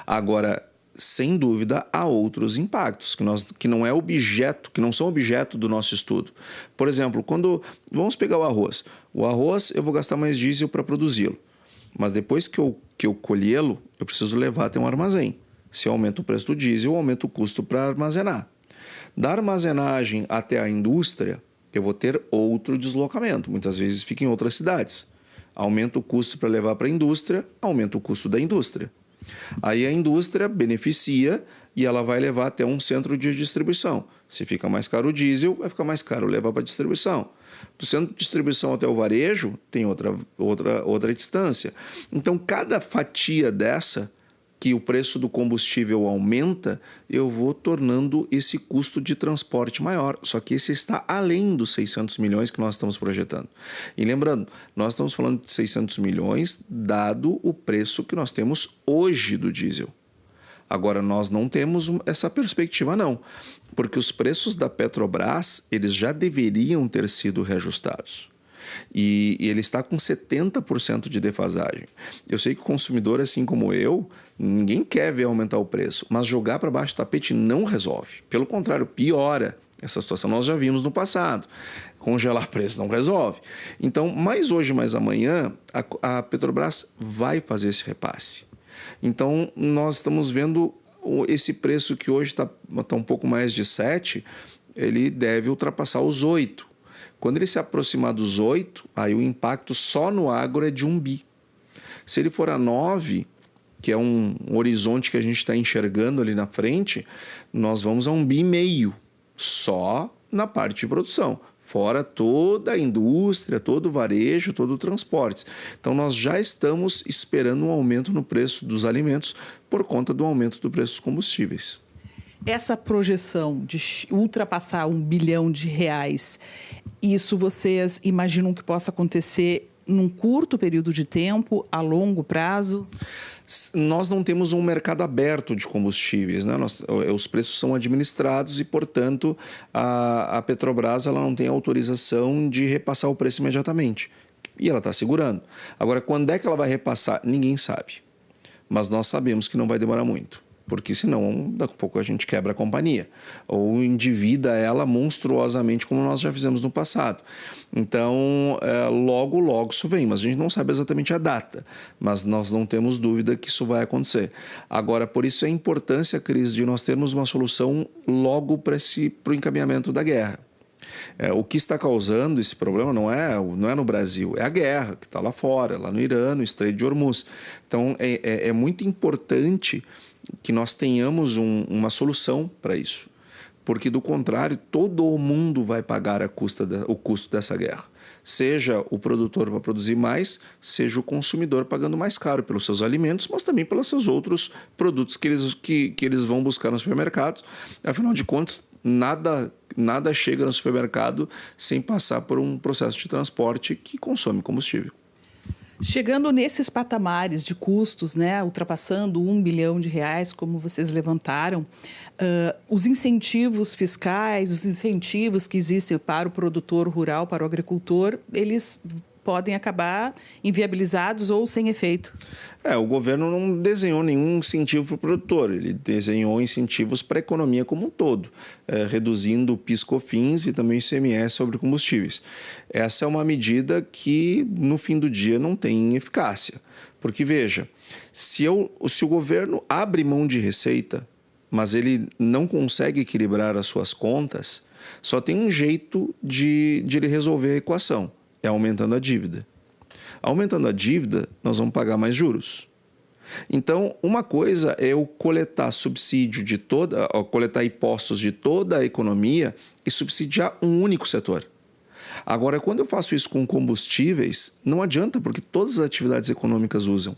Agora, sem dúvida, há outros impactos que não são objeto do nosso estudo. Por exemplo, vamos pegar o arroz. O arroz eu vou gastar mais diesel para produzi-lo, mas depois que eu colhê-lo, eu preciso levar até um armazém. Se eu aumento o preço do diesel, eu aumento o custo para armazenar. Da armazenagem até a indústria, eu vou ter outro deslocamento. Muitas vezes fica em outras cidades. Aumenta o custo para levar para a indústria, aumenta o custo da indústria. Aí a indústria beneficia e ela vai levar até um centro de distribuição. Se fica mais caro o diesel, vai ficar mais caro levar para a distribuição. Do centro de distribuição até o varejo, tem outra distância. Então, cada fatia dessa que o preço do combustível aumenta, eu vou tornando esse custo de transporte maior. Só que esse está além dos 600 milhões que nós estamos projetando. E lembrando, nós estamos falando de 600 milhões dado o preço que nós temos hoje do diesel. Agora, nós não temos essa perspectiva, não, porque os preços da Petrobras, eles já deveriam ter sido reajustados. E ele está com 70% de defasagem. Eu sei que o consumidor, assim como eu, ninguém quer ver aumentar o preço, mas jogar para baixo do tapete não resolve. Pelo contrário, piora essa situação. Nós já vimos no passado. Congelar preço não resolve. Então, mais hoje, mais amanhã, a Petrobras vai fazer esse repasse. Então, nós estamos vendo esse preço que hoje está um pouco mais de 7, ele deve ultrapassar os 8. Quando ele se aproximar dos 8, aí o impacto só no agro é de 1 bi. Se ele for a 9, que é um horizonte que a gente está enxergando ali na frente, nós vamos a 1,5 bi só na parte de produção. Fora toda a indústria, todo o varejo, todo o transporte. Então, nós já estamos esperando um aumento no preço dos alimentos por conta do aumento do preço dos combustíveis. Essa projeção de ultrapassar R$1 bilhão, isso vocês imaginam que possa acontecer num curto período de tempo, a longo prazo? Nós não temos um mercado aberto de combustíveis, né? Os preços são administrados e, portanto, a Petrobras ela não tem autorização de repassar o preço imediatamente. E ela está segurando. Agora, quando é que ela vai repassar? Ninguém sabe. Mas nós sabemos que não vai demorar muito. Porque senão, daqui a pouco a gente quebra a companhia ou endivida ela monstruosamente, como nós já fizemos no passado. Então, logo isso vem, mas a gente não sabe exatamente a data, mas nós não temos dúvida que isso vai acontecer. Agora, por isso a importância, Cris, de nós termos uma solução logo para o encaminhamento da guerra. O que está causando esse problema não é no Brasil, é a guerra que está lá fora, lá no Irã, no Estreito de Hormuz. Então, é muito importante que nós tenhamos uma solução para isso, porque do contrário, todo o mundo vai pagar o custo dessa guerra. Seja o produtor para produzir mais, seja o consumidor pagando mais caro pelos seus alimentos, mas também pelos seus outros produtos que eles vão buscar nos supermercados. Afinal de contas, nada chega no supermercado sem passar por um processo de transporte que consome combustível. Chegando nesses patamares de custos, né, ultrapassando R$1 bilhão, como vocês levantaram, os incentivos fiscais, os incentivos que existem para o produtor rural, para o agricultor, eles podem acabar inviabilizados ou sem efeito. O governo não desenhou nenhum incentivo para o produtor, ele desenhou incentivos para a economia como um todo, reduzindo o PIS/COFINS e também o ICMS sobre combustíveis. Essa é uma medida que, no fim do dia, não tem eficácia. Porque, veja, se o governo abre mão de receita, mas ele não consegue equilibrar as suas contas, só tem um jeito de ele resolver a equação. É aumentando a dívida. Aumentando a dívida, nós vamos pagar mais juros. Então, uma coisa é eu coletar coletar impostos de toda a economia e subsidiar um único setor. Agora, quando eu faço isso com combustíveis, não adianta, porque todas as atividades econômicas usam.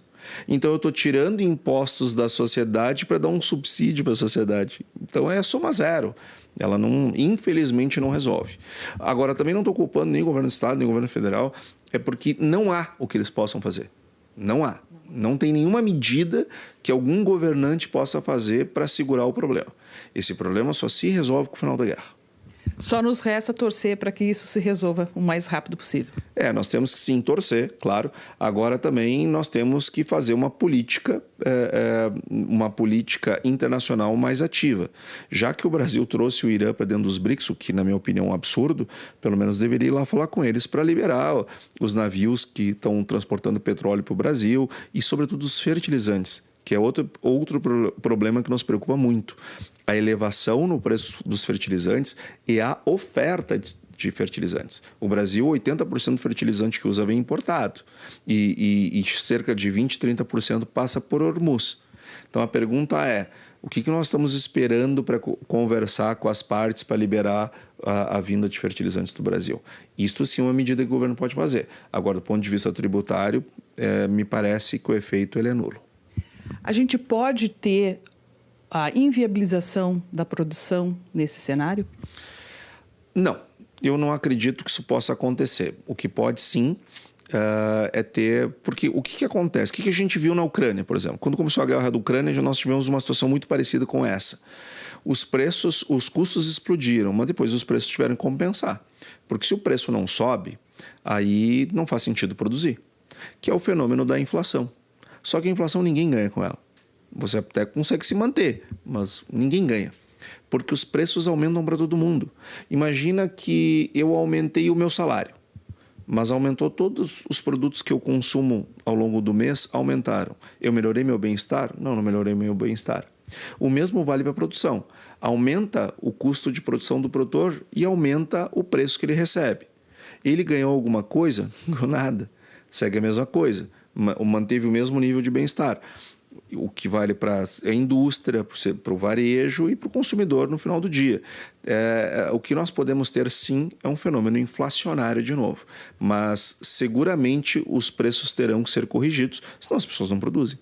Então, eu estou tirando impostos da sociedade para dar um subsídio para a sociedade. Então, é soma zero. Ela, infelizmente, não resolve. Agora, também não estou culpando nem o governo do Estado, nem o governo federal, é porque não há o que eles possam fazer. Não há. Não tem nenhuma medida que algum governante possa fazer para segurar o problema. Esse problema só se resolve com o final da guerra. Só nos resta torcer para que isso se resolva o mais rápido possível. Nós temos que sim torcer, claro. Agora também nós temos que fazer uma política internacional mais ativa. Já que o Brasil trouxe o Irã para dentro dos BRICS, o que na minha opinião é um absurdo, pelo menos deveria ir lá falar com eles para liberar os navios que estão transportando petróleo para o Brasil e sobretudo os fertilizantes, que é outro problema que nos preocupa muito. A elevação no preço dos fertilizantes e a oferta de fertilizantes. O Brasil, 80% do fertilizante que usa vem importado e cerca de 20%, 30% passa por Hormuz. Então, a pergunta é, o que nós estamos esperando para conversar com as partes para liberar a vinda de fertilizantes do Brasil? Isto sim é uma medida que o governo pode fazer. Agora, do ponto de vista tributário, me parece que o efeito ele é nulo. A gente pode ter a inviabilização da produção nesse cenário? Não, eu não acredito que isso possa acontecer. O que pode sim é ter... Porque o que acontece? O que a gente viu na Ucrânia, por exemplo? Quando começou a guerra da Ucrânia, nós tivemos uma situação muito parecida com essa. Os custos explodiram, mas depois os preços tiveram que compensar. Porque se o preço não sobe, aí não faz sentido produzir, que é o fenômeno da inflação. Só que a inflação ninguém ganha com ela. Você até consegue se manter, mas ninguém ganha. Porque os preços aumentam para todo mundo. Imagina que eu aumentei o meu salário, mas aumentou todos os produtos que eu consumo ao longo do mês, aumentaram. Eu melhorei meu bem-estar? Não, não melhorei meu bem-estar. O mesmo vale para a produção. Aumenta o custo de produção do produtor e aumenta o preço que ele recebe. Ele ganhou alguma coisa? Não ganhou nada. Segue a mesma coisa. Manteve o mesmo nível de bem-estar. O que vale para a indústria, para o varejo e para o consumidor no final do dia. O que nós podemos ter, sim, é um fenômeno inflacionário de novo. Mas, seguramente, os preços terão que ser corrigidos, senão as pessoas não produzem.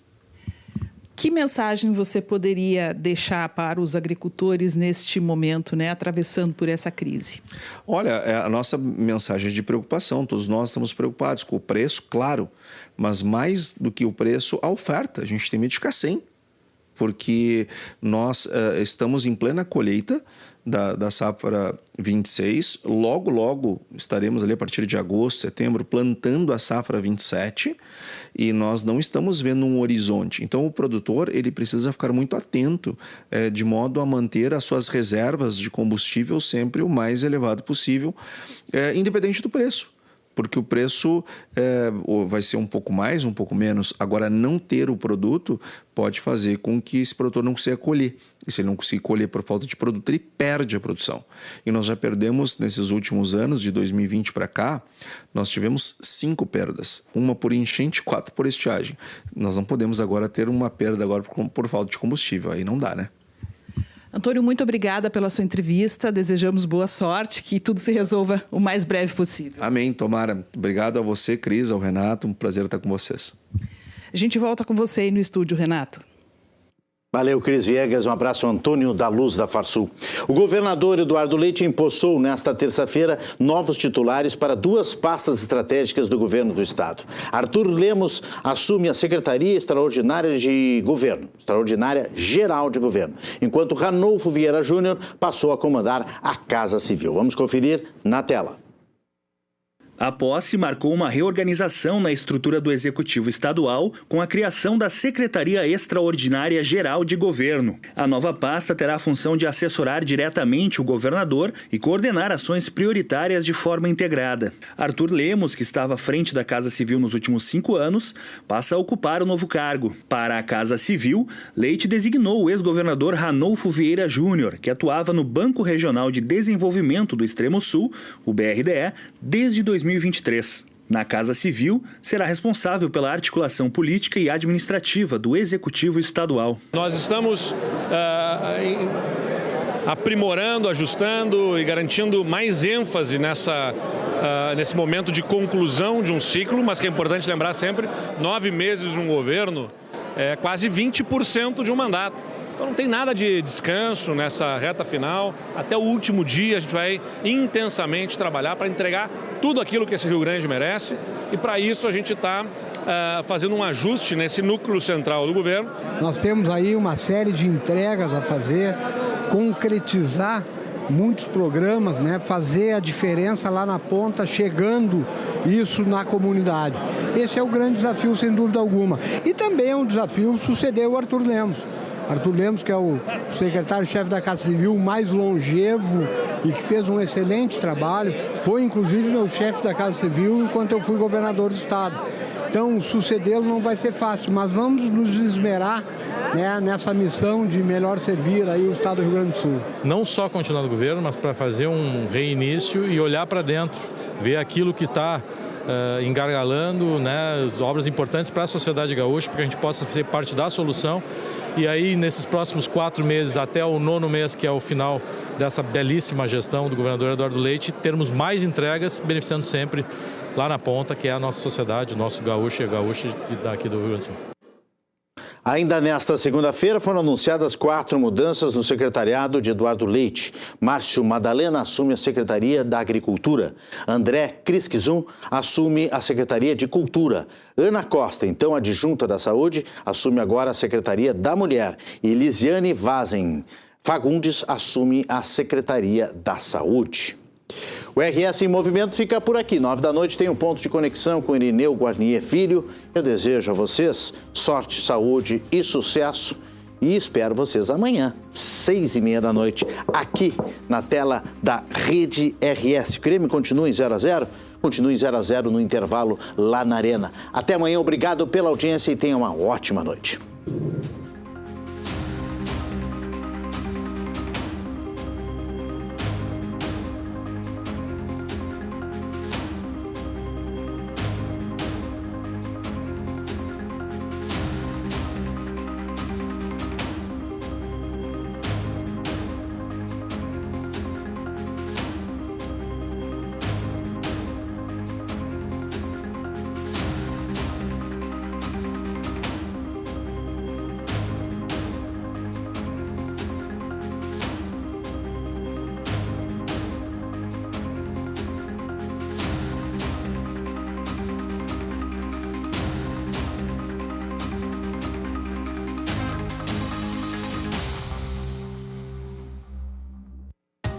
Que mensagem você poderia deixar para os agricultores neste momento, né, atravessando por essa crise? Olha, a nossa mensagem é de preocupação. Todos nós estamos preocupados com o preço, claro, mas mais do que o preço, a oferta. A gente tem medo de ficar sem, porque nós estamos em plena colheita da safra 26. Logo estaremos ali a partir de agosto, setembro, plantando a safra 27 e nós não estamos vendo um horizonte. Então, o produtor ele precisa ficar muito atento de modo a manter as suas reservas de combustível sempre o mais elevado possível, independente do preço. Porque o preço vai ser um pouco mais, um pouco menos. Agora, não ter o produto pode fazer com que esse produtor não consiga colher. E se ele não conseguir colher por falta de produto, ele perde a produção. E nós já perdemos, nesses últimos anos, de 2020 para cá, nós tivemos 5 perdas. 1 por enchente, 4 por estiagem. Nós não podemos agora ter uma perda agora por falta de combustível. Aí não dá, né? Antônio, muito obrigada pela sua entrevista. Desejamos boa sorte, que tudo se resolva o mais breve possível. Amém, tomara. Obrigado a você, Cris, ao Renato. Um prazer estar com vocês. A gente volta com você aí no estúdio, Renato. Valeu, Cris Viegas. Um abraço, Antônio da Luz, da Farsul. O governador Eduardo Leite empossou nesta terça-feira novos titulares para 2 pastas estratégicas do governo do estado. Arthur Lemos assume a Secretaria Extraordinária de Governo, Extraordinária Geral de Governo, enquanto Ranolfo Vieira Júnior passou a comandar a Casa Civil. Vamos conferir na tela. A posse marcou uma reorganização na estrutura do Executivo Estadual com a criação da Secretaria Extraordinária Geral de Governo. A nova pasta terá a função de assessorar diretamente o governador e coordenar ações prioritárias de forma integrada. Arthur Lemos, que estava à frente da Casa Civil nos últimos 5 anos, passa a ocupar o novo cargo. Para a Casa Civil, Leite designou o ex-governador Ranolfo Vieira Júnior, que atuava no Banco Regional de Desenvolvimento do Extremo Sul, o BRDE, desde 2023. Na Casa Civil, será responsável pela articulação política e administrativa do Executivo Estadual. Nós estamos aprimorando, ajustando e garantindo mais ênfase nesse momento de conclusão de um ciclo, mas que é importante lembrar sempre, 9 meses de um governo é quase 20% de um mandato. Então não tem nada de descanso nessa reta final. Até o último dia a gente vai intensamente trabalhar para entregar tudo aquilo que esse Rio Grande merece. E para isso a gente está fazendo um ajuste nesse núcleo central do governo. Nós temos aí uma série de entregas a fazer, concretizar muitos programas, né? Fazer a diferença lá na ponta, chegando isso na comunidade. Esse é o grande desafio, sem dúvida alguma. E também é um desafio suceder o Arthur Lemos. Arthur Lemos, que é o secretário-chefe da Casa Civil mais longevo e que fez um excelente trabalho, foi inclusive meu chefe da Casa Civil enquanto eu fui governador do estado. Então, sucedê-lo não vai ser fácil, mas vamos nos esmerar, né, nessa missão de melhor servir aí o estado do Rio Grande do Sul. Não só continuar no governo, mas para fazer um reinício e olhar para dentro, ver aquilo que está engargalando, né, as obras importantes para a sociedade gaúcha, para que a gente possa ser parte da solução. E aí, nesses próximos 4 meses, até o 9º mês, que é o final dessa belíssima gestão do governador Eduardo Leite, termos mais entregas, beneficiando sempre lá na ponta, que é a nossa sociedade, o nosso gaúcho e gaúcha daqui do Rio Grande do Sul. Ainda nesta segunda-feira foram anunciadas 4 mudanças no secretariado de Eduardo Leite. Márcio Madalena assume a Secretaria da Agricultura. André Crisquizum assume a Secretaria de Cultura. Ana Costa, então adjunta da Saúde, assume agora a Secretaria da Mulher. E Lisiane Vazen Fagundes assume a Secretaria da Saúde. O RS em Movimento fica por aqui. 9 da noite tem um ponto de conexão com Irineu Guarnier Filho. Eu desejo a vocês sorte, saúde e sucesso. E espero vocês amanhã, 6h30 da noite, aqui na tela da Rede RS. O Grêmio continua em 0-0? Continue em 0-0 no intervalo lá na Arena. Até amanhã, obrigado pela audiência e tenha uma ótima noite.